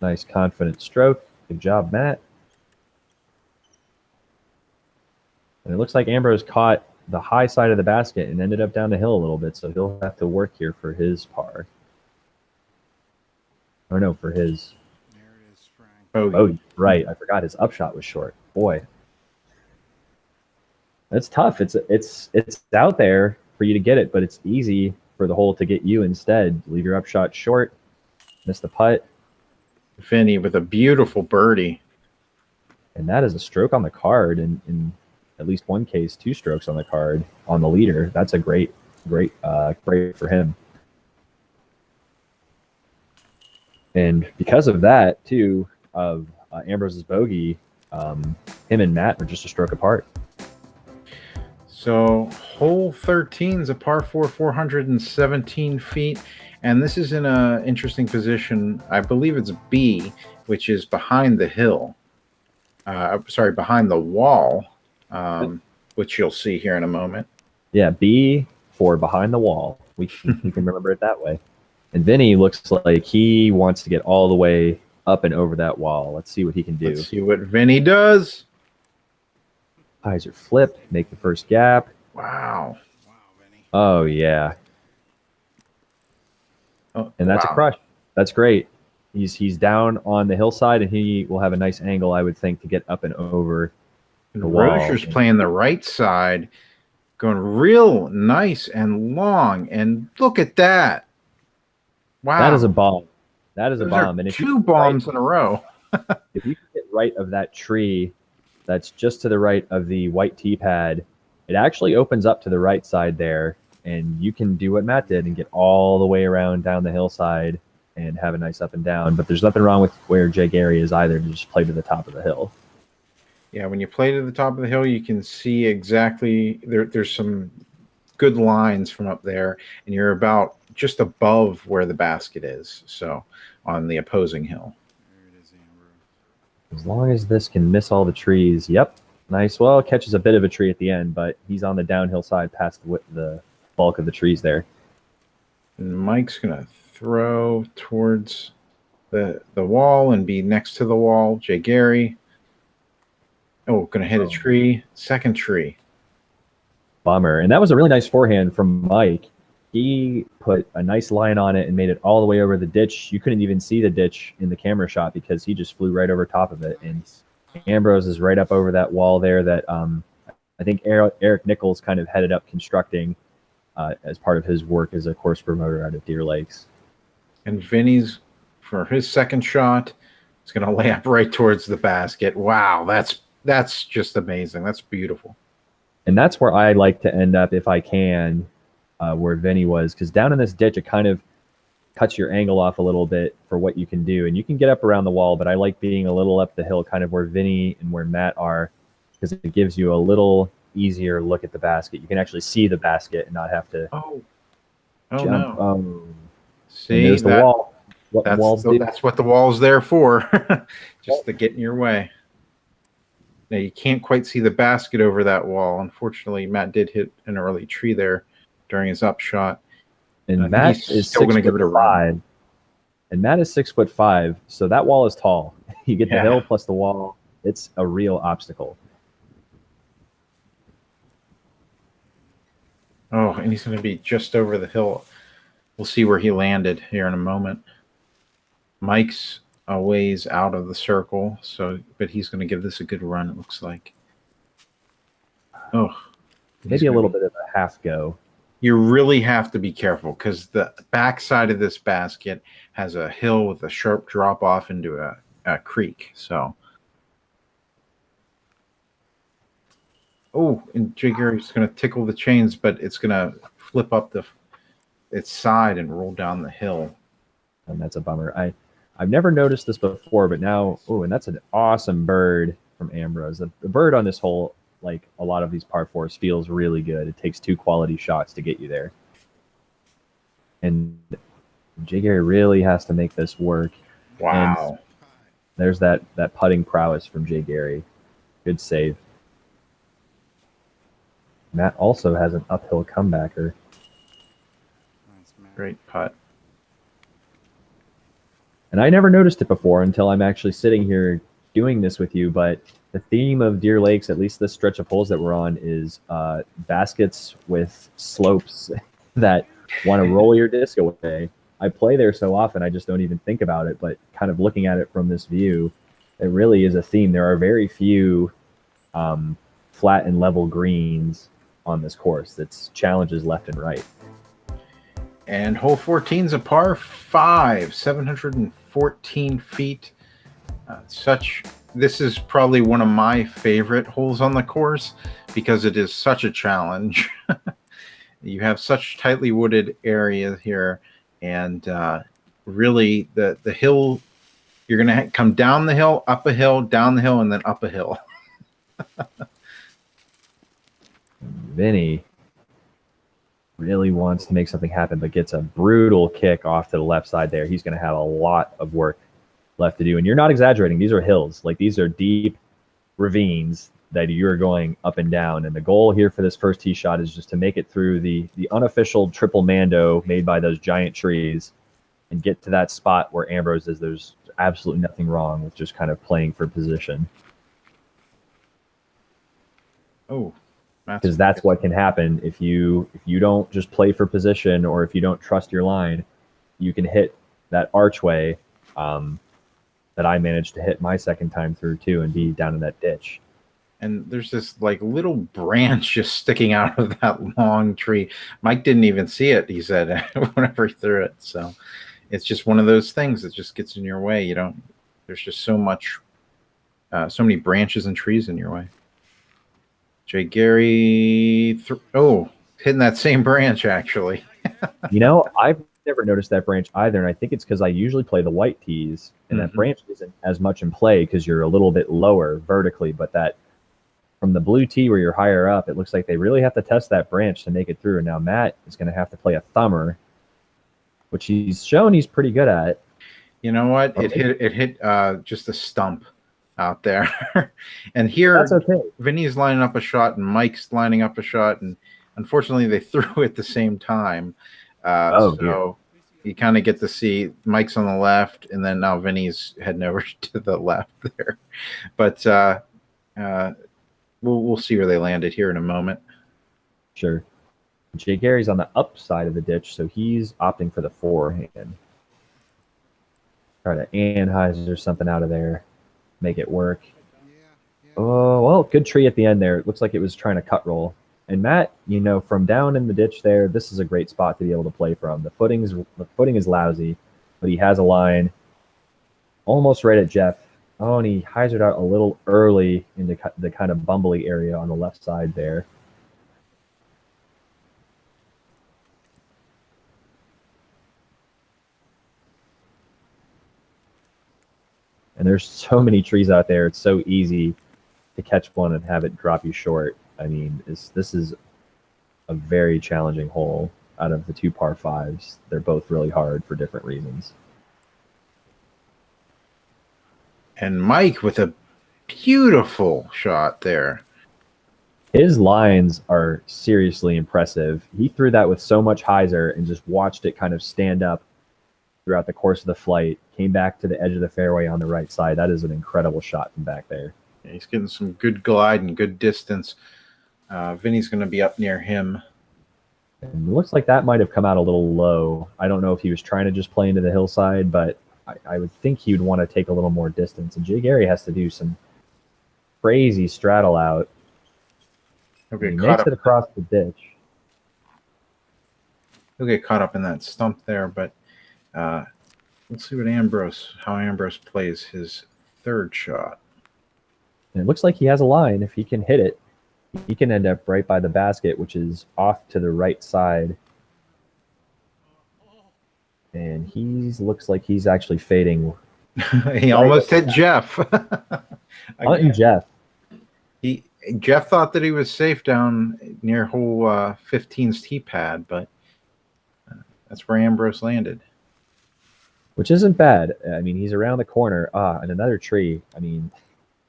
Nice confident stroke. Good job, Matt. And it looks like Ambrose caught the high side of the basket and ended up down the hill a little bit, so he'll have to work here for his par. Or no, for his... There it is, Frank. Oh, right. I forgot his upshot was short. Boy. That's tough. It's out there for you to get it, but it's easy for the hole to get you instead. Leave your upshot short. Miss the putt. Vinny with a beautiful birdie. And that is a stroke on the card, and in at least one case, 2 strokes on the card on the leader. That's a great for him. And because of that, too, of Ambrose's bogey, Him and Matt are just a stroke apart. So hole 13 is a par 4, 417 feet. And this is in an interesting position. I believe it's B, which is behind the hill. Behind the wall, which you'll see here in a moment. Yeah, B for behind the wall. We can remember it that way. And Vinny looks like he wants to get all the way up and over that wall. Let's see what he can do. Let's see what Vinny does. Hyzer flip, make the first gap. Wow. Vinny. Oh, yeah. Oh, and that's a crush. That's great. He's down on the hillside, and he will have a nice angle, I would think, to get up and over the wall. Rosier's playing the right side, going real nice and long. And look at that. Wow. That is a bomb. That is Those a bomb. And if two bombs in a row. If you get right of that tree that's just to the right of the white tee pad, it actually opens up to the right side there, and you can do what Matt did and get all the way around down the hillside and have a nice up and down. But there's nothing wrong with where Jay Gary is either, to just play to the top of the hill. Yeah, when you play to the top of the hill, you can see exactly there's some good lines from up there, and you're about just above where the basket is, so on the opposing hill. There it is, Ambrose. As long as this can miss all the trees. Yep. Nice. Well, catches a bit of a tree at the end, but he's on the downhill side past the bulk of the trees there. And Mike's going to throw towards the wall and be next to the wall. Jay Gary. Oh, going to hit a tree. Second tree. Bummer. And that was a really nice forehand from Mike. He put a nice line on it and made it all the way over the ditch. You couldn't even see the ditch in the camera shot because he just flew right over top of it. And Ambrose is right up over that wall there that I think Eric Nichols kind of headed up constructing as part of his work as a course promoter out of Deer Lakes. And Vinny's, for his second shot, is going to lay up right towards the basket. Wow, that's just amazing. That's beautiful. And that's where I like to end up if I can, where Vinny was, because down in this ditch, it kind of cuts your angle off a little bit for what you can do. And you can get up around the wall, but I like being a little up the hill, kind of where Vinny and where Matt are, because it gives you a little easier look at the basket. You can actually see the basket and not have to jump. No. See, there's the wall. That's what the wall's there for, just to get in your way. Now, you can't quite see the basket over that wall. Unfortunately, Matt did hit an early tree there during his upshot. And Matt is still going to give it a run. And Matt is 6'5", so that wall is tall. You get the hill plus the wall. It's a real obstacle. Oh, and he's going to be just over the hill. We'll see where he landed here in a moment. Mike's a ways out of the circle, but he's going to give this a good run, it looks like. Oh. Maybe a little bit of a half go. You really have to be careful because the backside of this basket has a hill with a sharp drop off into a creek. So, and Jigger's going to tickle the chains, but it's going to flip up its side and roll down the hill. And that's a bummer. I've never noticed this before, but now, and that's an awesome bird from Ambrose. The bird on this hole, like a lot of these par fours, feels really good. It takes 2 quality shots to get you there. And Jay Gary really has to make this work. Wow. And there's that putting prowess from Jay Gary. Good save. Matt also has an uphill comebacker. Nice, man. Great putt. And I never noticed it before until I'm actually sitting here doing this with you, but the theme of Deer Lakes, at least this stretch of holes that we're on, is baskets with slopes that want to roll your disc away. I play there so often, I just don't even think about it, but kind of looking at it from this view, it really is a theme. There are very few flat and level greens on this course. That's challenges left and right. And hole 14 is a par 5, 714 feet. This is probably one of my favorite holes on the course because it is such a challenge. You have such tightly wooded area here, and really the hill You're going to come down the hill, up a hill, down the hill, and then up a hill. Vinny really wants to make something happen, but gets a brutal kick off to the left side there. He's going to have a lot of work left to do. And you're not exaggerating. These are hills. Like, these are deep ravines that you're going up and down. And the goal here for this first tee shot is just to make it through the unofficial triple Mando made by those giant trees and get to that spot where Ambrose is. There's absolutely nothing wrong with just kind of playing for position. Oh, because that's what can happen if you don't just play for position, or if you don't trust your line, you can hit that archway that I managed to hit my second time through too, and be down in that ditch. And there's this like little branch just sticking out of that long tree. Mike didn't even see it, he said, whenever he threw it. So it's just one of those things that just gets in your way. There's just so many branches and trees in your way. Jay Gary, hitting that same branch, actually. I've never noticed that branch either, and I think it's because I usually play the white tees, and that branch isn't as much in play because you're a little bit lower vertically, but that from the blue tee where you're higher up, it looks like they really have to test that branch to make it through. And now Matt is going to have to play a thumber, which he's shown he's pretty good at. You know what? It hit just a stump out there. And here, that's okay. Vinny's lining up a shot and Mike's lining up a shot, and unfortunately they threw at the same time. So you kind of get to see Mike's on the left, and then now Vinny's heading over to the left there. But we'll see where they landed here in a moment. Sure. Jay Gary's on the upside of the ditch, so he's opting for the forehand. Try to Anheuser something out of there. Make it work. Oh, well, good tree at the end there. It looks like it was trying to cut roll. And Matt, from down in the ditch there, this is a great spot to be able to play from. The footing is lousy, but he has a line almost right at Jeff. Oh, and he hyzered out a little early into the kind of bumbly area on the left side there. And there's so many trees out there. It's so easy to catch one and have it drop you short. I mean, this is a very challenging hole out of the two par fives. They're both really hard for different reasons. And Mike with a beautiful shot there. His lines are seriously impressive. He threw that with so much hyzer and just watched it kind of stand up throughout the course of the flight. Came back to the edge of the fairway on the right side. That is an incredible shot from back there. Yeah, he's getting some good glide and good distance. Vinny's going to be up near him. And it looks like that might have come out a little low. I don't know if he was trying to just play into the hillside, but I would think he would want to take a little more distance. And Jay Gary has to do some crazy straddle out. He makes it across the ditch. He'll get caught up in that stump there, but let's see how Ambrose plays his third shot. And it looks like he has a line. If he can hit it, he can end up right by the basket, which is off to the right side. And he looks like he's actually fading. He almost hit Jeff. Hunting Jeff. Jeff thought that he was safe down near hole 15's tee pad, but that's where Ambrose landed. Which isn't bad. I mean, he's around the corner. And another tree. I mean,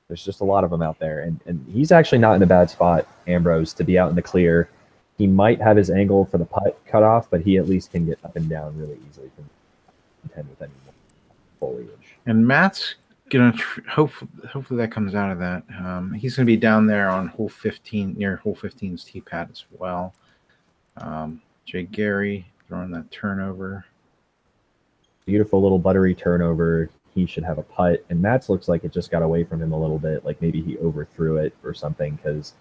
there's just a lot of them out there. And he's actually not in a bad spot, Ambrose, to be out in the clear. He might have his angle for the putt cut off, but he at least can get up and down really easily from contend with any foliage. And Matt's going to hopefully that comes out of that. He's going to be down there on hole 15, near hole 15's tee pad as well. Jay Gary throwing that turnover. Beautiful little buttery turnover. He should have a putt. And Matt's looks like it just got away from him a little bit. Like maybe he overthrew it or something, because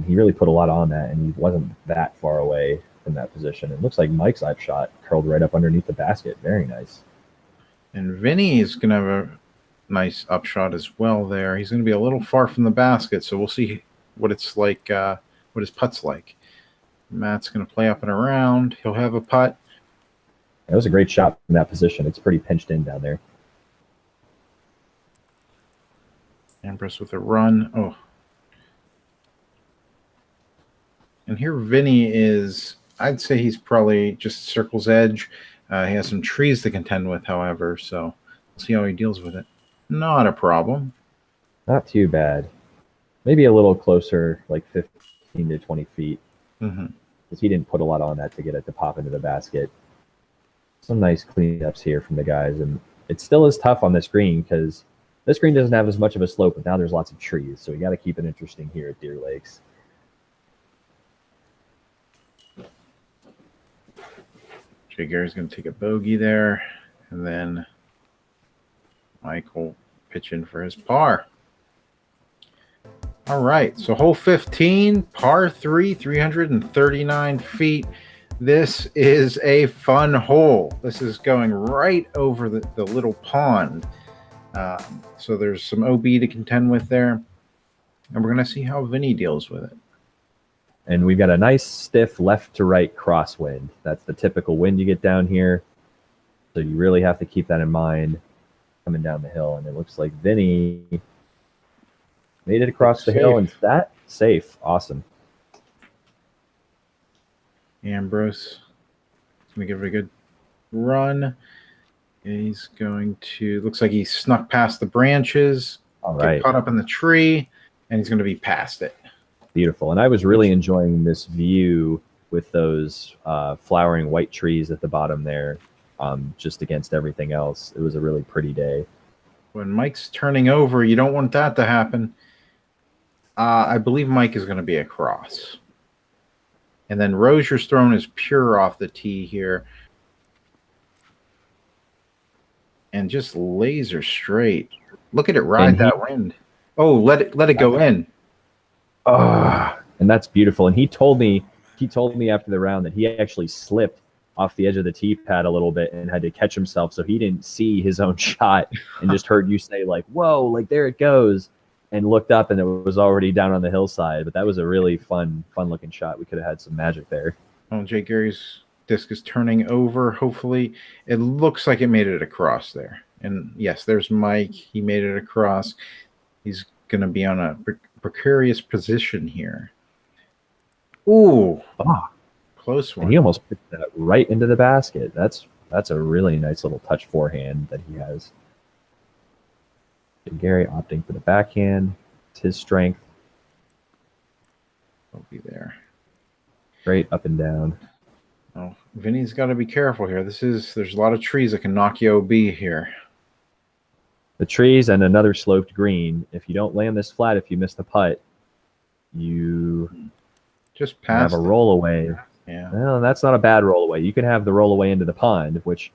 he really put a lot on that, and he wasn't that far away from that position. It looks like Mike's live shot curled right up underneath the basket. Very nice. And Vinny is going to have a nice upshot as well there. He's going to be a little far from the basket, so we'll see what it's like, what his putt's like. Matt's going to play up and around. He'll have a putt. That was a great shot from that position. It's pretty pinched in down there. Ambrose with a run. Oh. And here Vinny is, I'd say he's probably just circle's edge. He has some trees to contend with, however, so we'll see how he deals with it. Not a problem. Not too bad. Maybe a little closer, like 15 to 20 feet. Mm-hmm. Because he didn't put a lot on that to get it to pop into the basket. Some nice cleanups here from the guys. And it still is tough on this green because this green doesn't have as much of a slope, but now there's lots of trees. So you got to keep it interesting here at Deer Lakes. Jay Gary's going to take a bogey there, and then Mike will pitch in for his par. All right, so hole 15, par 3, 339 feet. This is a fun hole. This is going right over the little pond. So there's some OB to contend with there, and we're going to see how Vinny deals with it. And we've got a nice stiff left to right crosswind. That's the typical wind you get down here. So you really have to keep that in mind coming down the hill. And it looks like Vinny made it across the hill and that safe. Awesome. Ambrose is going to give it a good run. He's going to, looks like he snuck past the branches, All right. get caught up in the tree, and he's going to be past it. Beautiful. And I was really enjoying this view with those flowering white trees at the bottom there, just against everything else. It was a really pretty day. When Mike's turning over, you don't want that to happen. I believe Mike is going to be across. And then Rosier's thrown is pure off the tee here. And just laser straight. Look at it ride that wind. Oh, let it go in. And that's beautiful. And he told me after the round that he actually slipped off the edge of the tee pad a little bit and had to catch himself, so he didn't see his own shot and just heard you say like, whoa, like there it goes, and looked up and it was already down on the hillside. But that was a really fun looking shot. We could have had some magic there. Oh, Jay Gary's disc is turning over. Hopefully it looks like it made it across there. And yes, there's Mike. He made it across. He's going to be on a precarious position here. Ooh, close one. And he almost put that right into the basket. That's a really nice little touch forehand that he has. And Gary opting for the backhand. It's his strength. I'll be there. Great up and down. Oh, Vinny's got to be careful here. There's a lot of trees that can knock you OB here. The trees and another sloped green. If you don't land this flat, if you miss the putt, you just have a rollaway. Yeah. Well, that's not a bad rollaway. You can have the rollaway into the pond, which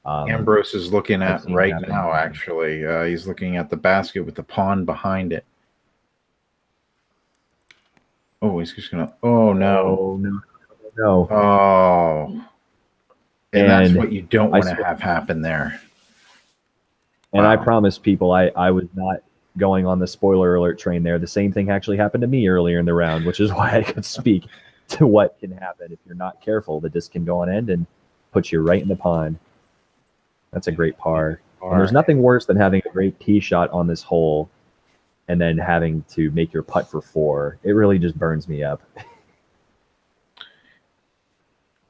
Ambrose is looking at right now, actually. He's looking at the basket with the pond behind it. Oh, he's just going to... Oh, no. No. Oh. And that's what you don't want to have happen there. And I promise people I was not going on the spoiler alert train there. The same thing actually happened to me earlier in the round, which is why I could speak to what can happen if you're not careful. The disc can go on end and put you right in the pond. That's a great par. And there's nothing worse than having a great tee shot on this hole and then having to make your putt for 4. It really just burns me up.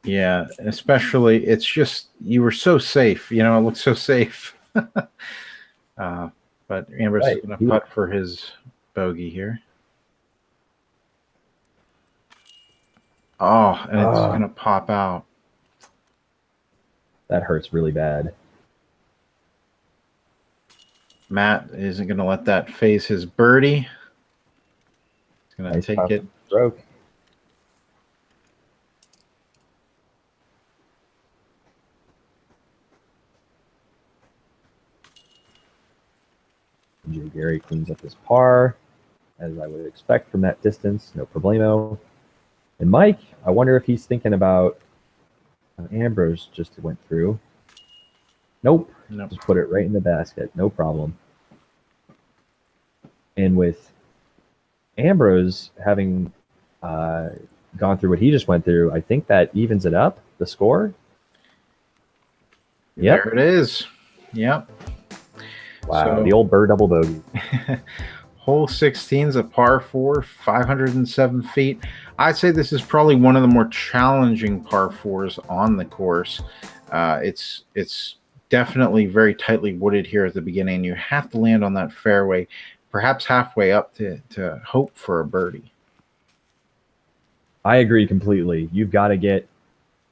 Yeah, especially it's just you were so safe. You know, it looked so safe. But Ambrose is going to putt for his bogey here. Oh, and it's going to pop out. That hurts really bad. Matt isn't going to let that phase his birdie. He's going to take it. Stroke. Jay Gary cleans up his par, as I would expect from that distance. No problemo. And Mike, I wonder if he's thinking about Ambrose just went through. Nope. Just put it right in the basket. No problem. And with Ambrose having gone through what he just went through, I think that evens it up, the score. Yep. There it is. Yep. Wow, the old bird double bogey. Hole 16 is a par 4, 507 feet. I'd say this is probably one of the more challenging par 4s on the course. It's definitely very tightly wooded here at the beginning. You have to land on that fairway, perhaps halfway up to hope for a birdie. I agree completely. You've got to get,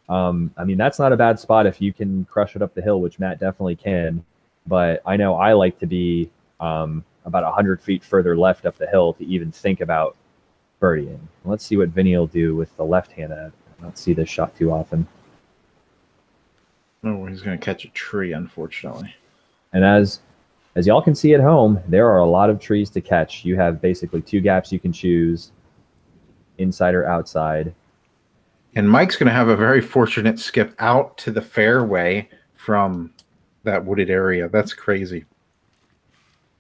that's not a bad spot if you can crush it up the hill, which Matt definitely can. But I know I like to be about 100 feet further left up the hill to even think about birdieing. Let's see what Vinny will do with the left hand. I don't see this shot too often. Oh, he's going to catch a tree, unfortunately. And as y'all can see at home, there are a lot of trees to catch. You have basically two gaps you can choose, inside or outside. And Mike's going to have a very fortunate skip out to the fairway from that wooded area. That's crazy.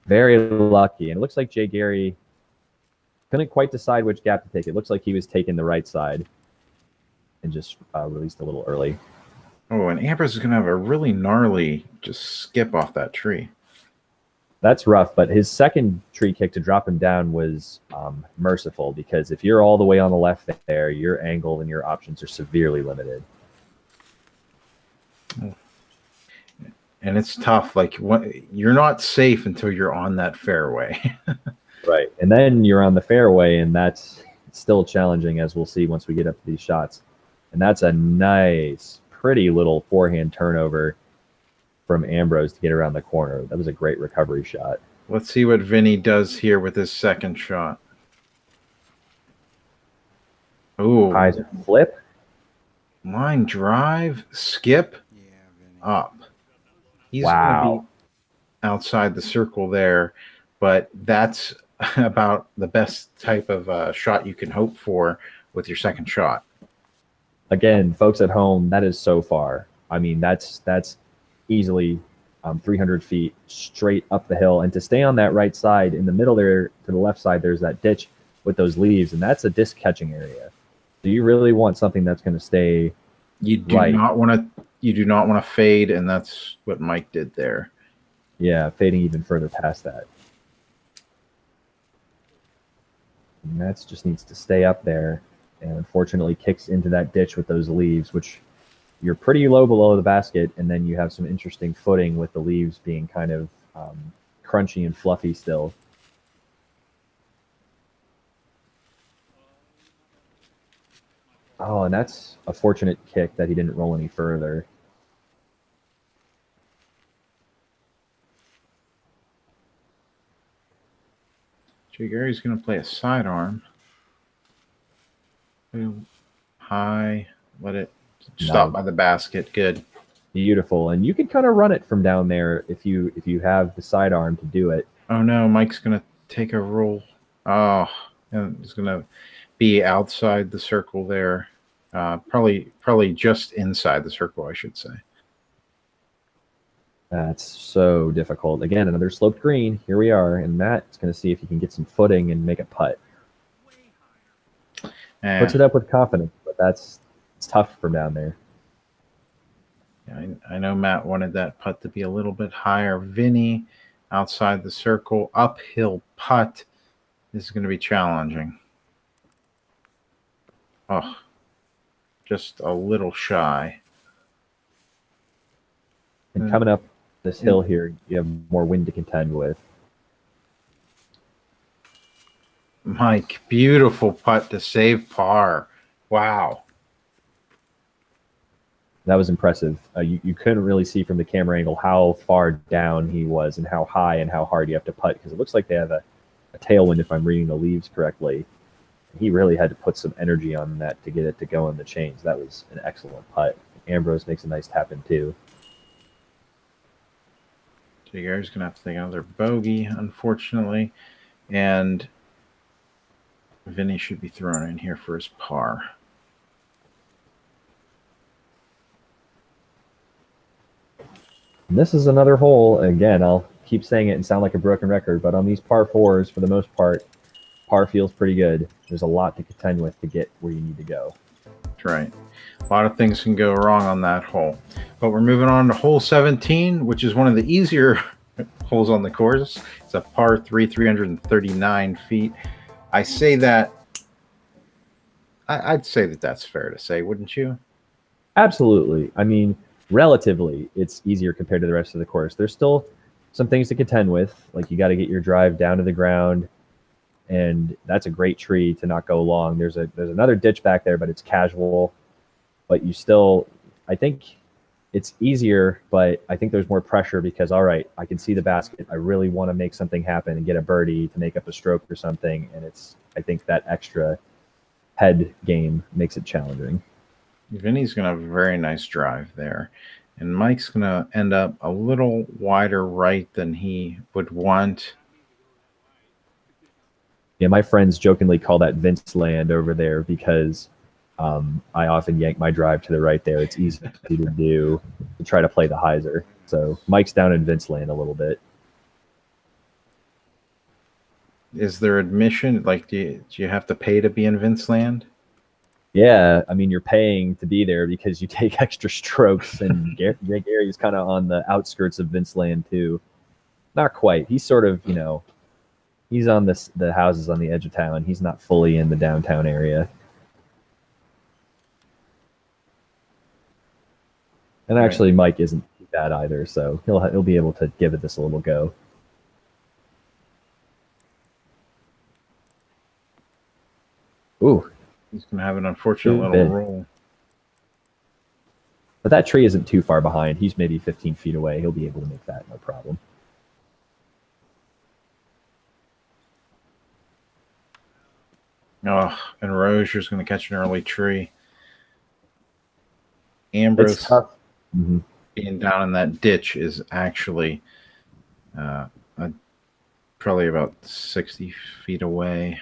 Very lucky. And it looks like Jay Gary couldn't quite decide which gap to take. It looks like he was taking the right side and just released a little early. Oh, and Ambrose is going to have a really gnarly just skip off that tree. That's rough, but his second tree kick to drop him down was merciful, because if you're all the way on the left there, your angle and your options are severely limited. And it's tough. Like, you're not safe until you're on that fairway. Right. And then you're on the fairway, and that's still challenging, as we'll see once we get up to these shots. And that's a nice, pretty little forehand turnover from Ambrose to get around the corner. That was a great recovery shot. Let's see what Vinny does here with his second shot. Ooh. High flip. Line drive, skip, Yeah, Vinny. up. He's Wow. going to be outside the circle there, but that's about the best type of shot you can hope for with your second shot. Again, folks at home, that is so far. I mean, that's easily 300 feet straight up the hill. And to stay on that right side, in the middle there to the left side, there's that ditch with those leaves, and that's a disc catching area. So you really want something that's going to stay You do right. not want to fade, and that's what Mike did there. Yeah, fading even further past that. And that just needs to stay up there, and unfortunately kicks into that ditch with those leaves, which you're pretty low below the basket, and then you have some interesting footing with the leaves being kind of crunchy and fluffy still. Oh, and that's a fortunate kick that he didn't roll any further. Jay Gary's going to play a sidearm. High, let it stop by the basket. Good. Beautiful. And you can kind of run it from down there if you have the sidearm to do it. Oh no, Mike's going to take a roll. Oh, and he's going to be outside the circle there. Probably just inside the circle, I should say. That's so difficult. Again, another sloped green. Here we are, and Matt's going to see if he can get some footing and make a putt. Puts it up with confidence, but it's tough from down there. Yeah, I know Matt wanted that putt to be a little bit higher. Vinny outside the circle, uphill putt. This is going to be challenging. Oh, just a little shy. And coming up this hill here, you have more wind to contend with. Mike, beautiful putt to save par. Wow. That was impressive. You couldn't really see from the camera angle how far down he was and how high and how hard you have to putt, because it looks like they have a tailwind, if I'm reading the leaves correctly. He really had to put some energy on that to get it to go in the chains. That was an excellent putt. Ambrose makes a nice tap in too. Jay Gary's going to have to take another bogey, unfortunately. And Vinny should be thrown in here for his par. And this is another hole. Again, I'll keep saying it and sound like a broken record, but on these par fours, for the most part, par feels pretty good. There's a lot to contend with to get where you need to go. That's right. A lot of things can go wrong on that hole. But we're moving on to hole 17, which is one of the easier holes on the course. It's a par 3, 339 feet. I say that. I'd say that that's fair to say, wouldn't you? Absolutely. I mean, relatively, it's easier compared to the rest of the course. There's still some things to contend with, like you got to get your drive down to the ground, and that's a great tree to not go long. There's another ditch back there, but it's casual. But you still, I think it's easier, but I think there's more pressure because, all right, I can see the basket. I really want to make something happen and get a birdie to make up a stroke or something. And I think that extra head game makes it challenging. Vinny's going to have a very nice drive there. And Mike's going to end up a little wider right than he would want. Yeah, my friends jokingly call that Vince land over there because I often yank my drive to the right there. It's easy to do to try to play the hyzer. So Mike's down in Vince land a little bit. Is there admission? Like, do you have to pay to be in Vince land? Yeah, I mean, you're paying to be there because you take extra strokes, and Gary's kind of on the outskirts of Vince land too. Not quite. He's sort of, he's on the houses on the edge of town. He's not fully in the downtown area. And actually, Mike isn't too bad either, so he'll be able to give it this a little go. Ooh. He's going to have an unfortunate little roll. But that tree isn't too far behind. He's maybe 15 feet away. He'll be able to make that, no problem. Oh, and Rosier's going to catch an early tree. Ambrose being down in that ditch is actually probably about 60 feet away.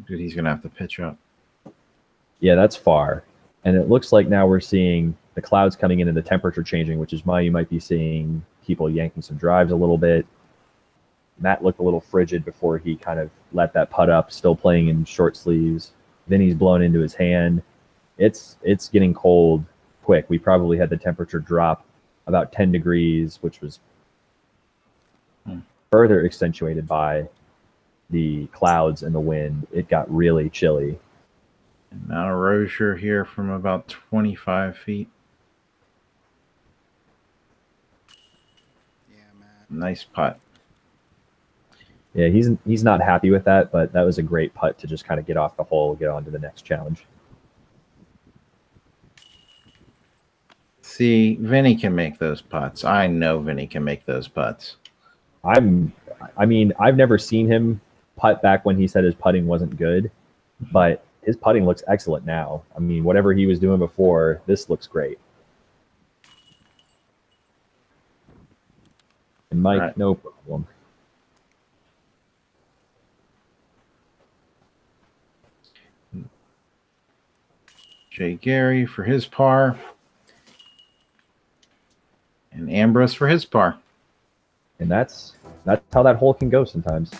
Dude, he's going to have to pitch up. Yeah, that's far. And it looks like now we're seeing the clouds coming in and the temperature changing, which is why you might be seeing people yanking some drives a little bit. Matt looked a little frigid before he kind of let that putt up, still playing in short sleeves. Vinny's blown into his hand. It's getting cold quick. We probably had the temperature drop about 10 degrees, which was further accentuated by the clouds and the wind. It got really chilly. And now Rosier here from about 25 feet. Yeah, Matt. Nice putt. Yeah, he's not happy with that, but that was a great putt to just kind of get off the hole, get on to the next challenge. See, Vinny can make those putts. I know Vinny can make those putts. I've never seen him putt back when he said his putting wasn't good, but his putting looks excellent now. I mean, whatever he was doing before, this looks great. And Mike, right. No problem. Jay Gary for his par. And Ambrose for his par. And that's how that hole can go sometimes.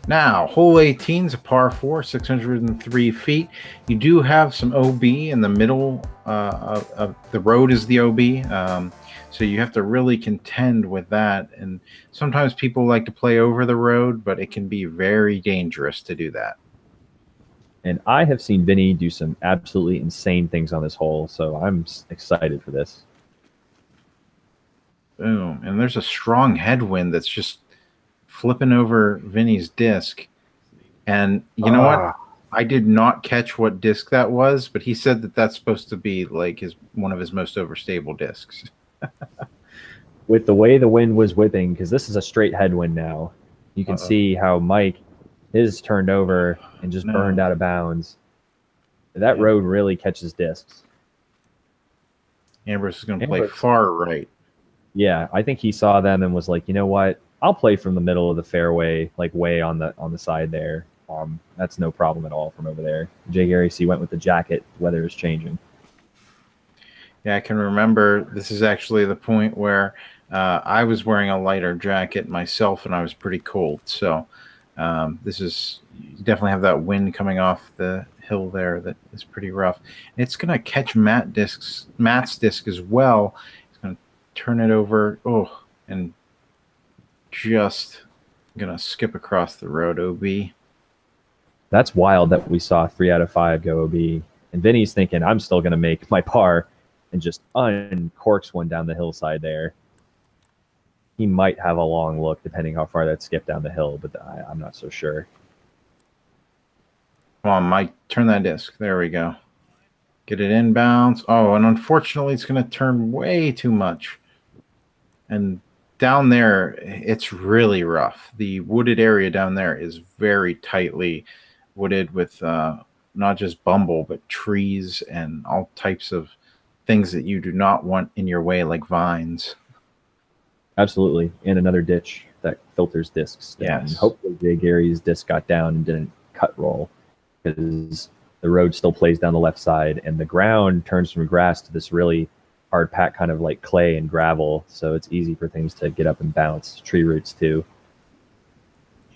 Now, hole 18 is a par 4, 603 feet. You do have some OB in the middle of the road is the OB. So you have to really contend with that. And sometimes people like to play over the road, but it can be very dangerous to do that. And I have seen Vinny do some absolutely insane things on this hole, so I'm excited for this. Boom. And there's a strong headwind that's just flipping over Vinny's disc. And you know what? I did not catch what disc that was, but he said that that's supposed to be like one of his most overstable discs. With the way the wind was whipping, because this is a straight headwind now, you can see how Mike, his turned over and just burned out of bounds. That road really catches discs. Ambrose is going to play far right. Yeah, I think he saw them and was like, you know what? I'll play from the middle of the fairway, like way on the side there. That's no problem at all from over there. Jay Gary C went with the jacket. Weather is changing. Yeah, I can remember this is actually the point where I was wearing a lighter jacket myself and I was pretty cold. So this is, you definitely have that wind coming off the hill there that is pretty rough. And it's going to catch Matt's disc as well. It's going to turn it over. Oh, and just gonna skip across the road, OB. That's wild that we saw 3 out of 5 go OB. And Vinny's thinking, I'm still going to make my par, and just uncorks one down the hillside there. He might have a long look, depending how far that skipped down the hill, but I'm not so sure. Come on, Mike, turn that disc. There we go. Get it inbounds. Oh, and unfortunately, it's going to turn way too much. And down there, it's really rough. The wooded area down there is very tightly wooded with not just bumble, but trees and all types of things that you do not want in your way, like vines. Absolutely. And another ditch that filters discs down. Yes. Hopefully Jay Gary's disc got down and didn't cut roll, because the road still plays down the left side, and the ground turns from grass to this really hard pack, kind of like clay and gravel, so it's easy for things to get up and bounce. Tree roots too.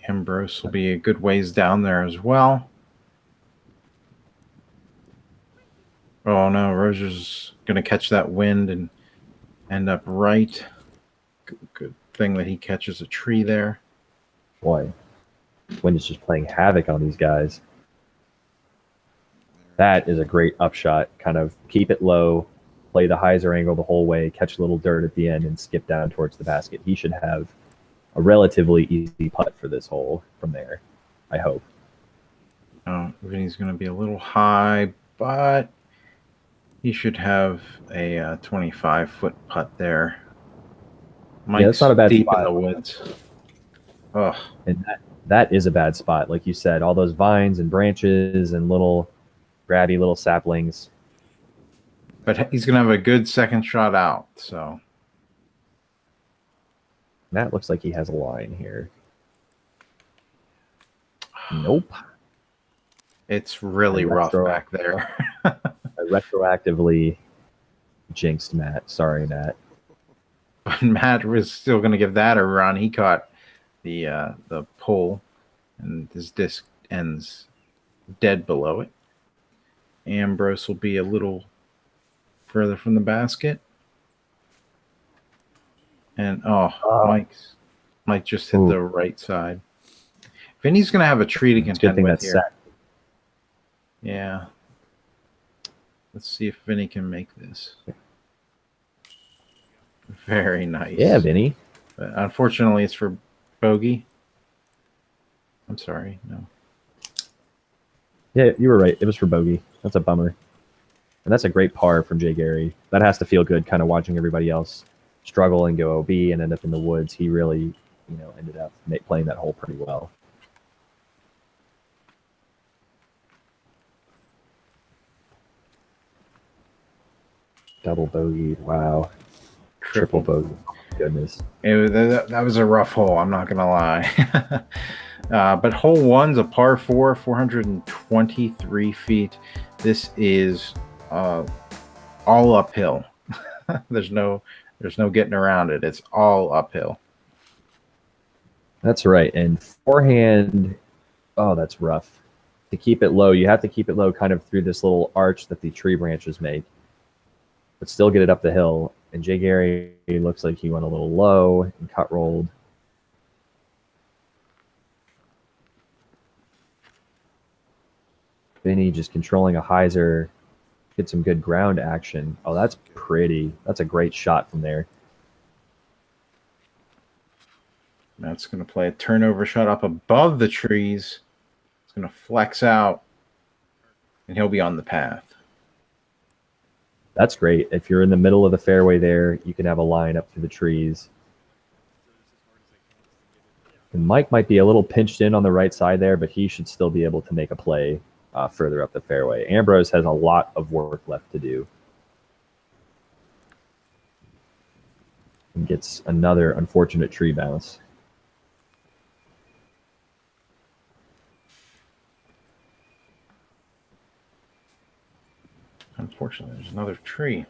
Ambrose will be a good ways down there as well. Oh no, Rosier's going to catch that wind and end up right. Good thing that he catches a tree there. Boy, wind is just playing havoc on these guys. That is a great upshot. Kind of keep it low, play the hyzer angle the whole way, catch a little dirt at the end, and skip down towards the basket. He should have a relatively easy putt for this hole from there, I hope. Oh, Vinny's going to be a little high, but he should have a 25-foot putt there. Mike's that's not a bad deep spot. in the woods. Oh, And that is a bad spot. Like you said, all those vines and branches and little grabby little saplings. but he's going to have a good second shot out, so. That looks like he has a line here. Nope. It's really rough back there. I retroactively jinxed Matt. Sorry, Matt. But Matt was still going to give that a run. He caught the pole, and his disc ends dead below it. Ambrose will be a little further from the basket. And, Mike just hit the right side. Vinny's going to have a tree to contend with here. Set. Yeah. Let's see if Vinny can make this. Very nice. Yeah, Vinny. But unfortunately, it's for bogey. I'm sorry. No. Yeah, you were right. It was for bogey. That's a bummer. And that's a great par from Jay Gary. That has to feel good, kind of watching everybody else struggle and go OB and end up in the woods. He really, ended up playing that hole pretty well. Double bogey. Wow. Triple bogey. Goodness. That was a rough hole. I'm not going to lie. But hole one's a par 4, 423 feet. This is all uphill. There's no getting around it. It's all uphill. That's right. And forehand, that's rough. To keep it low, you have to keep it low kind of through this little arch that the tree branches make, but still get it up the hill. And Jay Gary looks like he went a little low and cut rolled. Vinny just controlling a hyzer, get some good ground action. Oh, that's pretty. That's a great shot from there. Matt's going to play a turnover shot up above the trees. It's going to flex out, and he'll be on the path. That's great. If you're in the middle of the fairway there, you can have a line up through the trees. And Mike might be a little pinched in on the right side there, but he should still be able to make a play further up the fairway. Ambrose has a lot of work left to do. And gets another unfortunate tree bounce. Unfortunately, there's another tree.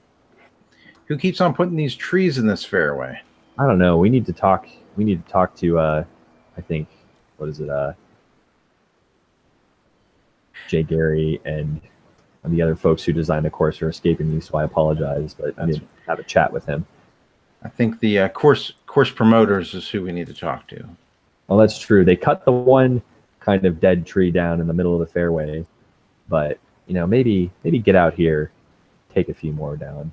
Who keeps on putting these trees in this fairway? I don't know. We need to talk. We need to talk to, I think, what is it? Jay Gary and the other folks who designed the course are escaping me, so I apologize. But I need to have a chat with him. I think the course course promoters is who we need to talk to. Well, that's true. They cut the one kind of dead tree down in the middle of the fairway, but maybe get out here, take a few more down.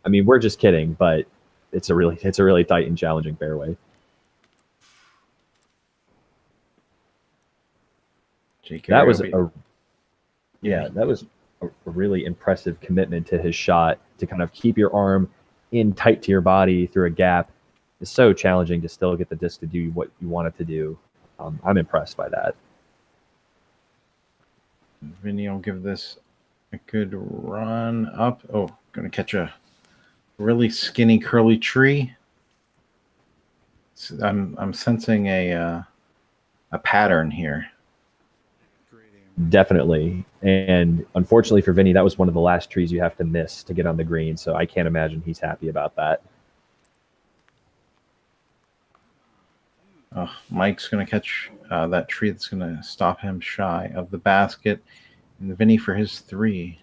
I mean, we're just kidding, but it's a really tight and challenging fairway. That was a really impressive commitment to his shot, to kind of keep your arm in tight to your body through a gap. It's so challenging to still get the disc to do what you want it to do. I'm impressed by that. Vinny will give this a good run up. Oh, going to catch a really skinny curly tree. I'm sensing a pattern here. Definitely. And unfortunately for Vinny, that was one of the last trees you have to miss to get on the green. So I can't imagine he's happy about that. Oh, Mike's going to catch that tree that's going to stop him shy of the basket. And Vinny for his 3.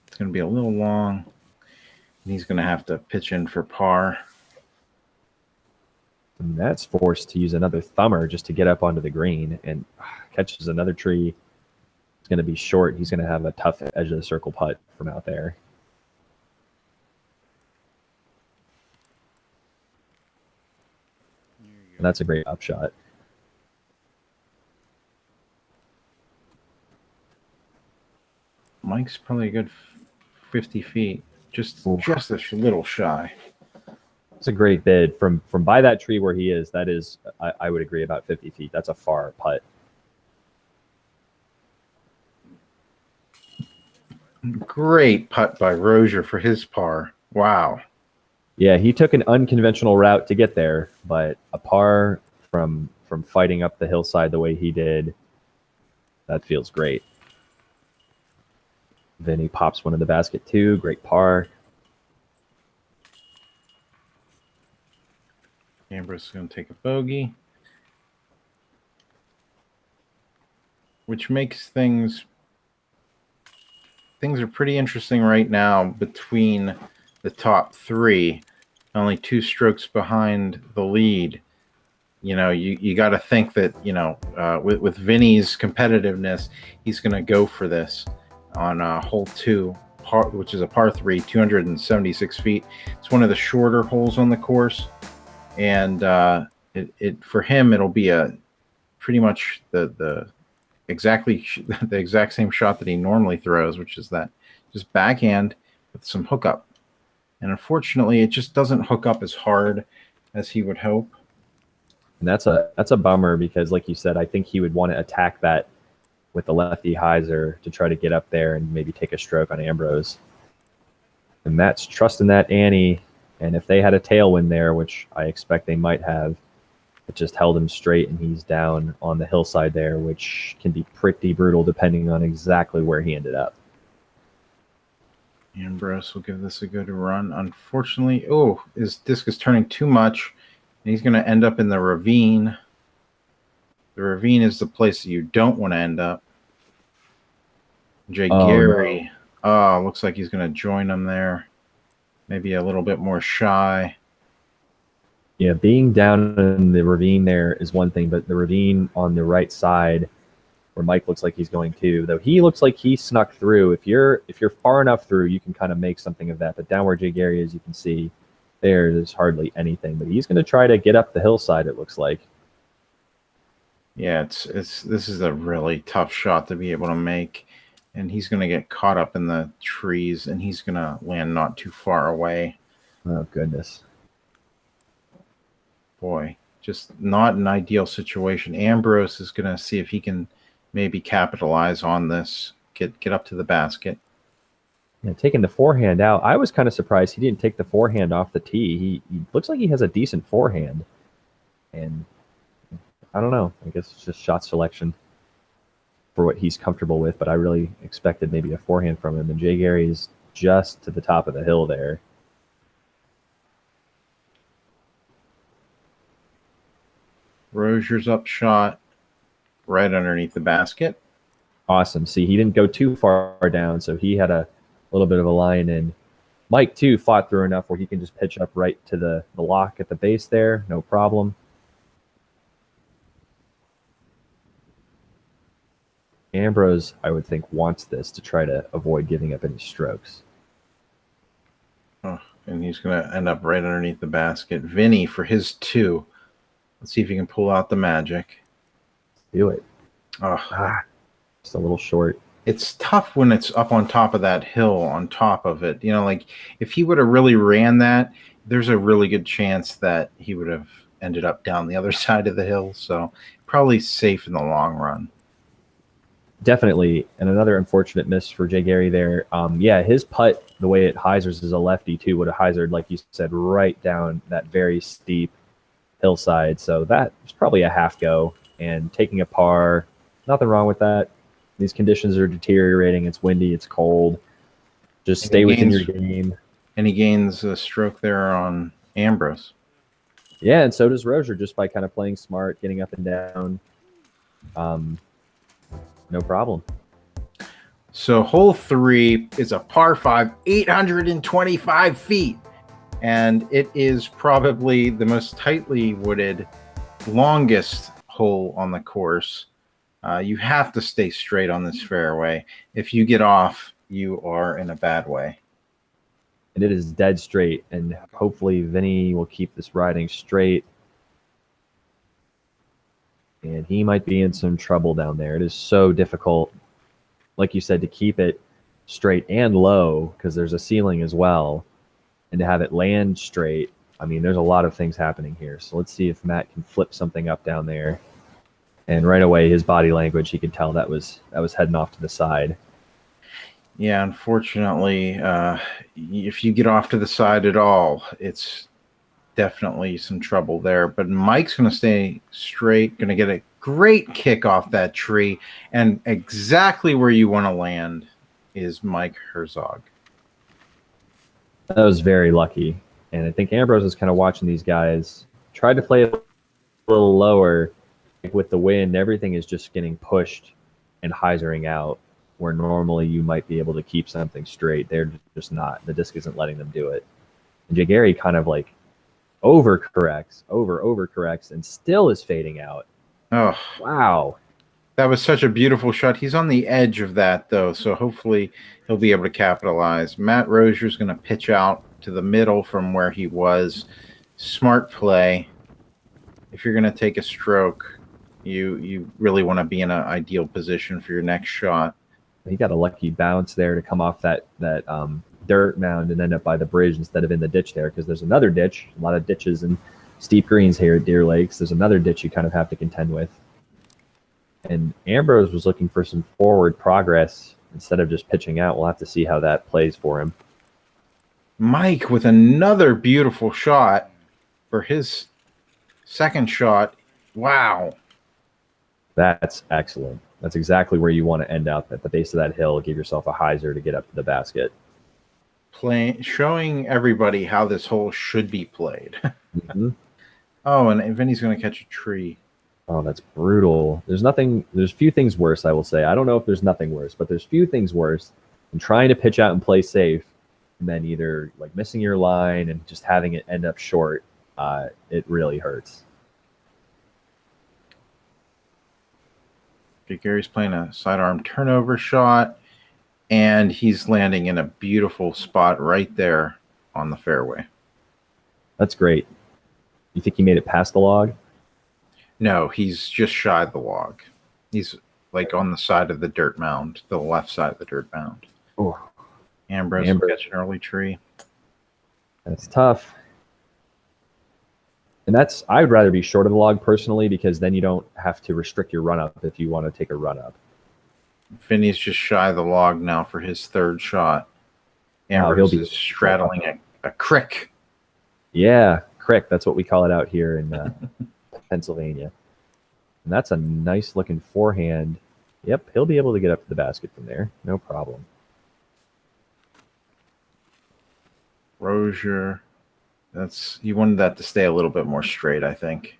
It's going to be a little long. And he's going to have to pitch in for par. And that's forced to use another thumber just to get up onto the green, and catches another tree. It's going to be short. He's going to have a tough edge of the circle putt from out there. And that's a great upshot. Mike's probably a good 50 feet. Just a little shy. It's a great bid from by that tree where he is. That is, I would agree, about 50 feet. That's a far putt. Great putt by Rosier for his par. Wow. Yeah, he took an unconventional route to get there, but a par from fighting up the hillside the way he did, that feels great. Vinny pops one in the basket too. Great par. Ambrose is going to take a bogey, which makes things are pretty interesting right now between the top 3, only 2 strokes behind the lead. You got to think that with Vinny's competitiveness, he's going to go for this on hole 2, which is a par 3, 276 feet. It's one of the shorter holes on the course. And for him, it'll be a pretty much the exact same shot that he normally throws, which is that just backhand with some hookup. And unfortunately, it just doesn't hook up as hard as he would hope. And that's a bummer, because, like you said, I think he would want to attack that with the lefty hyzer to try to get up there and maybe take a stroke on Ambrose. And Matt's trusting that Annie. And if they had a tailwind there, which I expect they might have, it just held him straight, and he's down on the hillside there, which can be pretty brutal depending on exactly where he ended up. Ambrose will give this a good run. Unfortunately, his disc is turning too much, and he's going to end up in the ravine. The ravine is the place that you don't want to end up. Gary, looks like he's going to join him there. Maybe a little bit more shy. Yeah, being down in the ravine there is one thing, but the ravine on the right side, where Mike looks like he's going to, though he looks like he snuck through. If you're far enough through, you can kind of make something of that. But down where Gary, as you can see, there's hardly anything. But he's going to try to get up the hillside, it looks like. Yeah, this is a really tough shot to be able to make. And he's going to get caught up in the trees, and he's going to land not too far away. Oh, goodness. Boy, just not an ideal situation. Ambrose is going to see if he can maybe capitalize on this, get up to the basket. Yeah, taking the forehand out. I was kind of surprised he didn't take the forehand off the tee. He looks like he has a decent forehand. And I don't know. I guess it's just shot selection for what he's comfortable with, but I really expected maybe a forehand from him. And Gary is just to the top of the hill there. Rosier's up shot right underneath the basket. Awesome. See, he didn't go too far down, so he had a little bit of a line in. Mike, too, fought through enough where he can just pitch up right to the lock at the base there. No problem. Ambrose, I would think, wants this to try to avoid giving up any strokes. Oh, and he's going to end up right underneath the basket. Vinny for his 2. Let's see if he can pull out the magic. Do it. Oh, just a little short. It's tough when it's up on top of that hill on top of it. You know, like if he would have really ran that, there's a really good chance that he would have ended up down the other side of the hill. So probably safe in the long run. Definitely. And another unfortunate miss for Jay Gary there. Yeah, his putt, the way it hyzers is a lefty too, would have hyzered, like you said, right down that very steep hillside. So that was probably a half go. And taking a par, nothing wrong with that. These conditions are deteriorating. It's windy. It's cold. Just stay within your game. And he gains a stroke there on Ambrose. Yeah, and so does Rosier, just by kind of playing smart, getting up and down. No problem. So hole 3 is a par 5, 825 feet. And it is probably the most tightly wooded, longest hole on the course. You have to stay straight on this fairway. If you get off, you are in a bad way. And it is dead straight, and hopefully Vinny will keep this riding straight. And he might be in some trouble down there. It is so difficult, like you said, to keep it straight and low because there's a ceiling as well. And to have it land straight, I mean, there's a lot of things happening here. So let's see if Matt can flip something up down there. And right away, his body language, he could tell that was heading off to the side. Yeah, unfortunately, if you get off to the side at all, it's definitely some trouble there. But Mike's going to stay straight, going to get a great kick off that tree. And exactly where you want to land is Mike Herzog. That was very lucky. And I think Ambrose is kind of watching these guys. Tried to play it a little lower. With the wind, everything is just getting pushed and hyzering out, where normally you might be able to keep something straight. They're just not. The disc isn't letting them do it. And Jay Gary kind of like overcorrects, and still is fading out. Oh, wow. That was such a beautiful shot. He's on the edge of that, though, so hopefully he'll be able to capitalize. Matt Rosier's going to pitch out to the middle from where he was. Smart play. If you're going to take a stroke, you really want to be in an ideal position for your next shot. He got a lucky bounce there to come off that dirt mound and end up by the bridge instead of in the ditch there, because there's another ditch, a lot of ditches and steep greens here at Deer Lakes. There's another ditch you kind of have to contend with. And Ambrose was looking for some forward progress instead of just pitching out. We'll have to see how that plays for him. Mike with another beautiful shot for his second shot. Wow. That's excellent. That's exactly where you want to end up, at the base of that hill. Give yourself a hyzer to get up to the basket. Showing everybody how this hole should be played. Mm-hmm. Oh, and Vinny's going to catch a tree. Oh, that's brutal. There's few things worse, I will say. I don't know if there's nothing worse, but there's few things worse than trying to pitch out and play safe and then either like missing your line and just having it end up short. It really hurts. Gary's playing a sidearm turnover shot, and he's landing in a beautiful spot right there on the fairway. That's great. You think he made it past the log? No, he's just shy of the log. He's like on the side of the dirt mound, the left side of the dirt mound. Oh, Ambrose will catch an early tree. That's tough. And I would rather be short of the log personally, because then you don't have to restrict your run up if you want to take a run up. Vinny's just shy of the log now for his third shot. Ambrose is straddling a crick. Yeah, crick. That's what we call it out here in Pennsylvania. And that's a nice looking forehand. Yep, he'll be able to get up to the basket from there. No problem. Rosier. You wanted that to stay a little bit more straight, I think.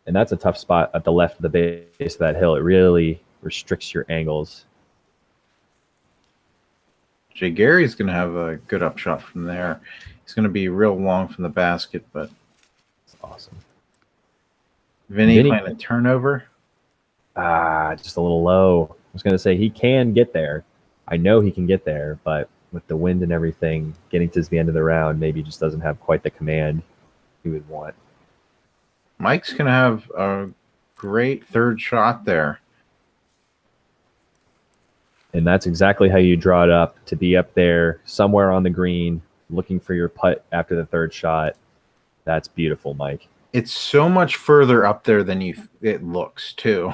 And that's a tough spot at the left of the base of that hill. It really restricts your angles. Jay Gary's going to have a good upshot from there. He's going to be real long from the basket, but It's awesome. Vinny playing a turnover. Just a little low. I was going to say he can get there. I know he can get there, but with the wind and everything, getting to the end of the round maybe just doesn't have quite the command he would want. Mike's going to have a great third shot there. And that's exactly how you draw it up, to be up there somewhere on the green, looking for your putt after the third shot. That's beautiful, Mike. It's so much further up there than it looks, too.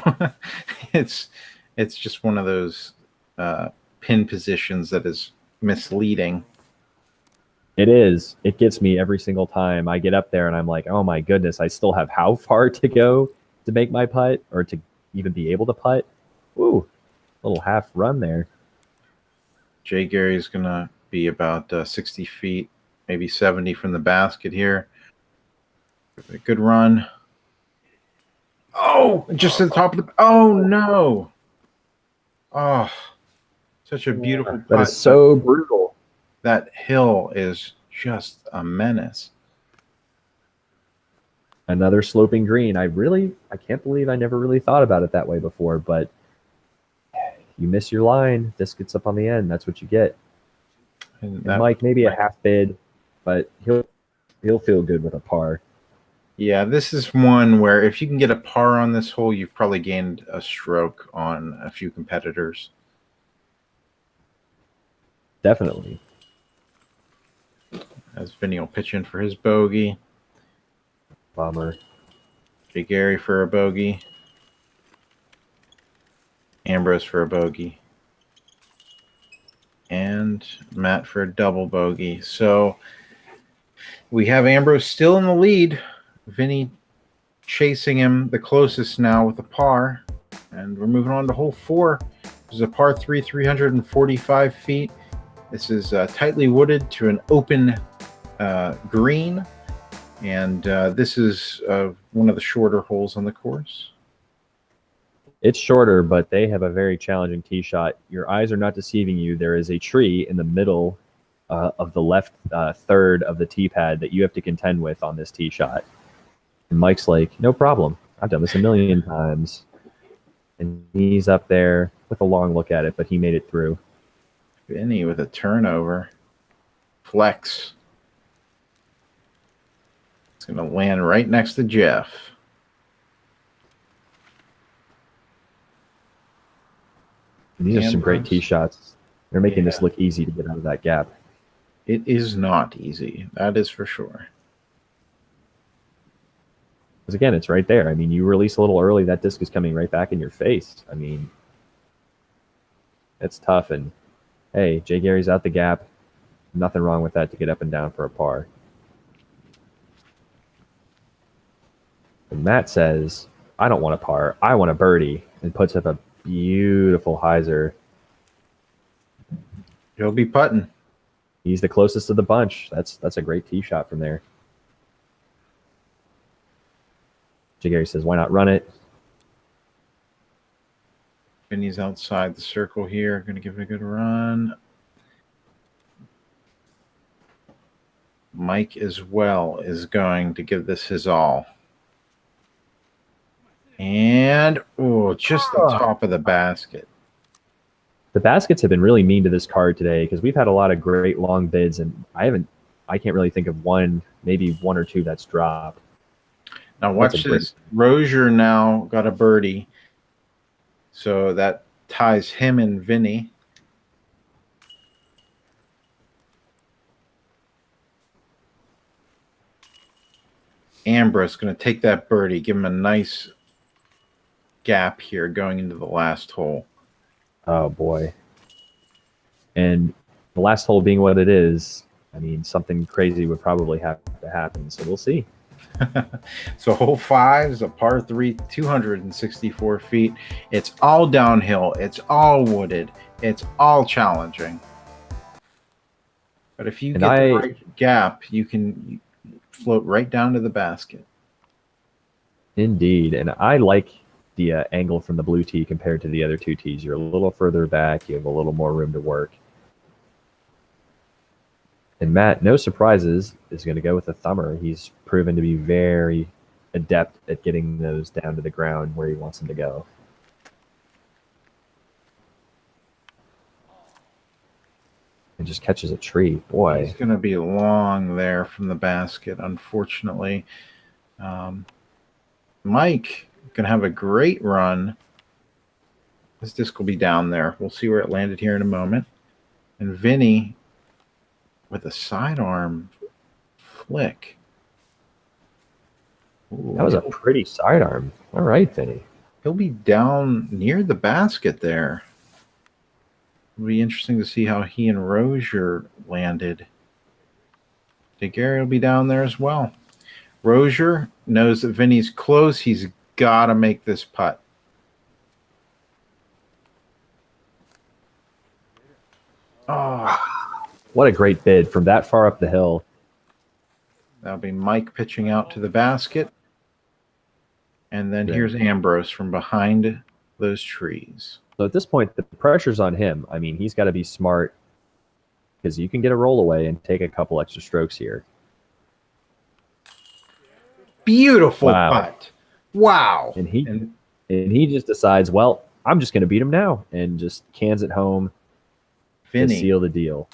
It's just one of those pin positions that is misleading. It is. It gets me every single time. I get up there and I'm like, oh my goodness, I still have how far to go to make my putt or to even be able to putt? Ooh. Little half run there. Jay Gary's going to be about 60 feet, maybe 70 from the basket here. A good run. Oh, just at the top of the... Oh, no. Oh, such a beautiful putt. That is so brutal. That hill is just a menace. Another sloping green. I can't believe I never really thought about it that way before, but you miss your line, disc gets up on the end. That's what you get. And Mike, maybe a half bid, but he'll feel good with a par. Yeah, this is one where if you can get a par on this hole, you've probably gained a stroke on a few competitors. Definitely. As Vinny will pitch in for his bogey. Bummer. Jay Gary for a bogey. Ambrose for a bogey. And Matt for a double bogey. So we have Ambrose still in the lead. Vinny chasing him the closest now with a par. And we're moving on to hole 4. This is a par 3, 345 feet. This is tightly wooded to an open green. And this is one of the shorter holes on the course. It's shorter, but they have a very challenging tee shot. Your eyes are not deceiving you. There is a tree in the middle of the left third of the tee pad that you have to contend with on this tee shot. And Mike's like, no problem. I've done this a million times. And he's up there with a long look at it, but he made it through. Vinny with a turnover. Flex. It's going to land right next to Jeff. And these are some great tee shots. They're making this look easy to get out of that gap. It is not easy. That is for sure. Because again, it's right there. I mean, you release a little early, that disc is coming right back in your face. I mean, it's tough. And hey, Jay Gary's out the gap. Nothing wrong with that to get up and down for a par. And Matt says, I don't want a par. I want a birdie. And puts up a beautiful hyzer. He'll be putting. He's the closest to the bunch. That's a great tee shot from there. Jay Gary says, why not run it? Vinny's outside the circle here. Going to give it a good run. Mike as well is going to give this his all. And, just the top of the basket. The baskets have been really mean to this card today because we've had a lot of great long bids, and I can't really think of one, maybe one or two that's dropped. Now watch this. Rosier now got a birdie. So that ties him and Vinny. Ambrose going to take that birdie, give him a nice gap here going into the last hole. Oh, boy. And the last hole being what it is, I mean, something crazy would probably have to happen. So we'll see. So hole 5 is a par 3, 264 feet. It's all downhill. It's all wooded. It's all challenging. But if you get the right gap, you can float right down to the basket. Indeed. And I like the angle from the blue tee compared to the other two tees. You're a little further back. You have a little more room to work. And Matt, no surprises, is going to go with the thumber. He's proven to be very adept at getting those down to the ground where he wants them to go. And just catches a tree. Boy. He's going to be long there from the basket, unfortunately. Mike going to have a great run. This disc will be down there. We'll see where it landed here in a moment. And Vinny with a sidearm flick. Ooh, that was a pretty sidearm. All right, Vinny. He'll be down near the basket there. It'll be interesting to see how he and Rosier landed. Gary will be down there as well. Rosier knows that Vinny's close. He's got to make this putt. Oh, what a great bid from that far up the hill. That'll be Mike pitching out to the basket. And then here's Ambrose from behind those trees. So at this point, the pressure's on him. I mean, he's got to be smart because you can get a roll away and take a couple extra strokes here. Beautiful putt. Wow. And he just decides, well, I'm just going to beat him now, and just cans it home to seal the deal.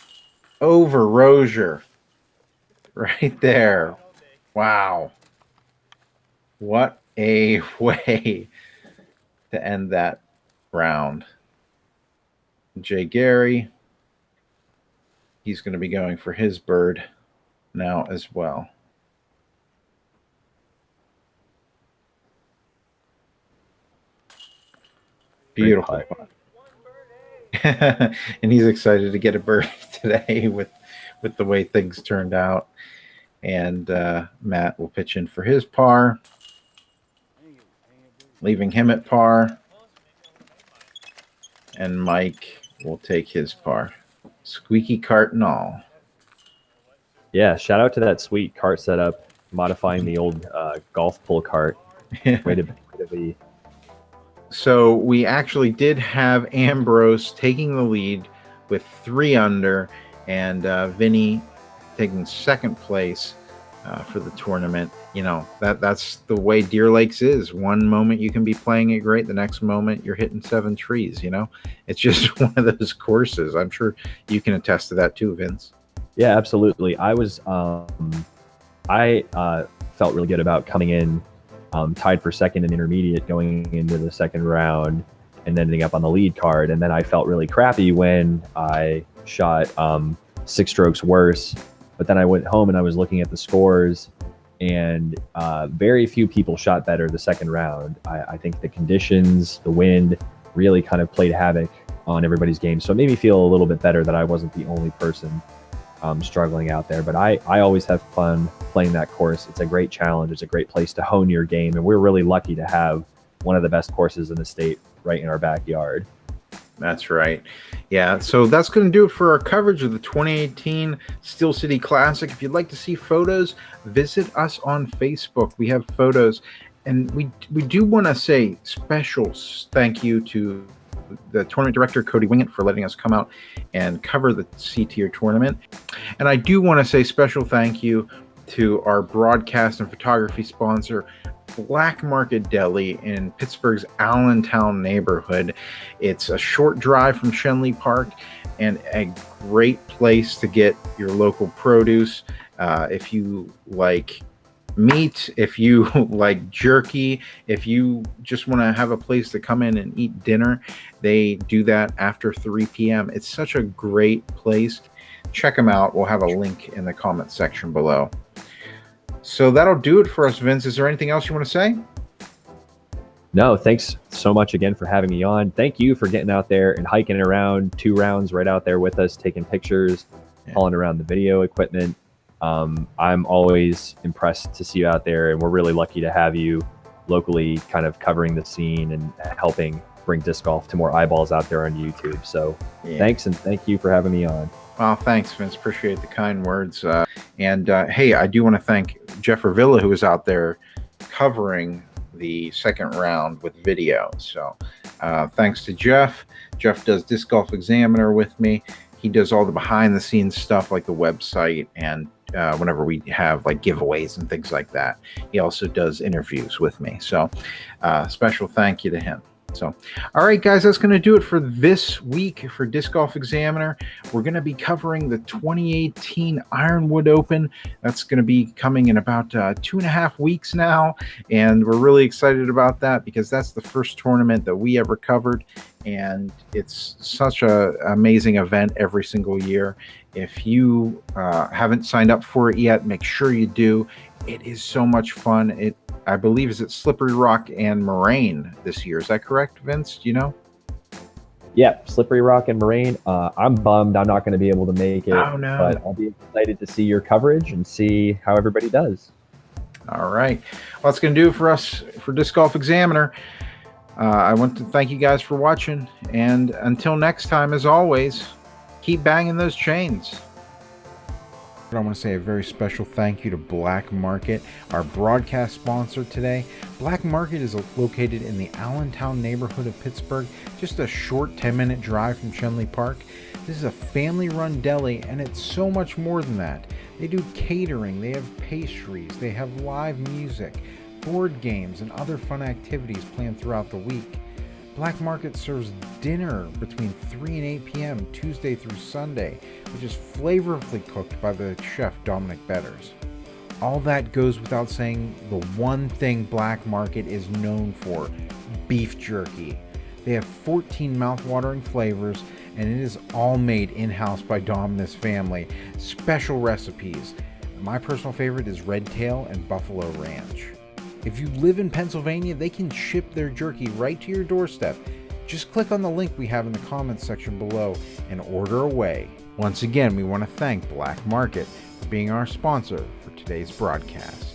Over Rosier. Right there. Wow. What a way to end that round. Jay Gary, he's going to be going for his bird now as well. Beautiful. And he's excited to get a birdie today with the way things turned out. And Matt will pitch in for his par, leaving him at par. And Mike will take his par. Squeaky cart and all. Yeah, shout out to that sweet cart setup, modifying the old golf pull cart. Way to be. So we actually did have Ambrose taking the lead with 3 under, and Vinny taking second place for the tournament. You know, that's the way Deer Lakes is. One moment you can be playing it great, the next moment you're hitting 7 trees. You know, it's just one of those courses. I'm sure you can attest to that too, Vince. Yeah, absolutely. I was I felt really good about coming in tied for second in intermediate going into the second round and ending up on the lead card. And then I felt really crappy when I shot 6 strokes worse. But then I went home and I was looking at the scores, and very few people shot better the second round. I think the conditions, the wind really kind of played havoc on everybody's game. So it made me feel a little bit better that I wasn't the only person struggling out there. But I always have fun playing that course. It's a great challenge. It's a great place to hone your game. And we're really lucky to have one of the best courses in the state right in our backyard. That's right. Yeah, so that's going to do it for our coverage of the 2018 Steel City Classic. If you'd like to see photos, visit us on Facebook. We have photos. And we do want to say special thank you to the tournament director, Cody Winget, for letting us come out and cover the C-Tier tournament. And I do want to say special thank you to our broadcast and photography sponsor, Black Market Deli in Pittsburgh's Allentown neighborhood. It's a short drive from Shenley Park and a great place to get your local produce. If you like meat, if you like jerky, if you just want to have a place to come in and eat dinner, they do that after 3 p.m. It's such a great place. Check them out. We'll have a link in the comment section below. So that'll do it for us, Vince. Is there anything else you want to say? No, thanks so much again for having me on. Thank you for getting out there and hiking around 2 rounds right out there with us, taking pictures, hauling around the video equipment. I'm always impressed to see you out there, and we're really lucky to have you locally kind of covering the scene and helping bring disc golf to more eyeballs out there on YouTube. So thanks, and thank you for having me on. Well, thanks, Vince. Appreciate the kind words. Hey, I do want to thank Jeff Revilla, who was out there covering the second round with video. So thanks to Jeff. Jeff does Disc Golf Examiner with me. he does all the behind the scenes stuff like the website and whenever we have like giveaways and things like that. He also does interviews with me. So special thank you to him. So, all right, guys, that's going to do it for this week for Disc Golf Examiner. We're going to be covering the 2018 Ironwood Open. That's going to be coming in about 2.5 weeks now, and we're really excited about that because that's the first tournament that we ever covered, and it's such an amazing event every single year. If you haven't signed up for it yet, make sure you do. It is so much fun. I believe is it Slippery Rock and Moraine this year. Is that correct, Vince? Do you know? Yeah, Slippery Rock and Moraine. I'm bummed I'm not going to be able to make it. Oh, no. But I'll be excited to see your coverage and see how everybody does. All right. Well, that's going to do it for us for Disc Golf Examiner. I want to thank you guys for watching. And until next time, as always, keep banging those chains. I want to say a very special thank you to Black Market, our broadcast sponsor today. Black Market is located in the Allentown neighborhood of Pittsburgh, just a short 10-minute drive from Schenley Park. This is a family-run deli, and it's so much more than that. They do catering, they have pastries, they have live music, board games, and other fun activities planned throughout the week. Black Market serves dinner between 3 and 8 p.m. Tuesday through Sunday, which is flavorfully cooked by the chef Dominic Betters. All that goes without saying, the one thing Black Market is known for, beef jerky. They have 14 mouth-watering flavors, and it is all made in-house by Dom and his family. Special recipes. My personal favorite is Red Tail and Buffalo Ranch. If you live in Pennsylvania, they can ship their jerky right to your doorstep. Just click on the link we have in the comments section below and order away. Once again, we want to thank Black Market for being our sponsor for today's broadcast.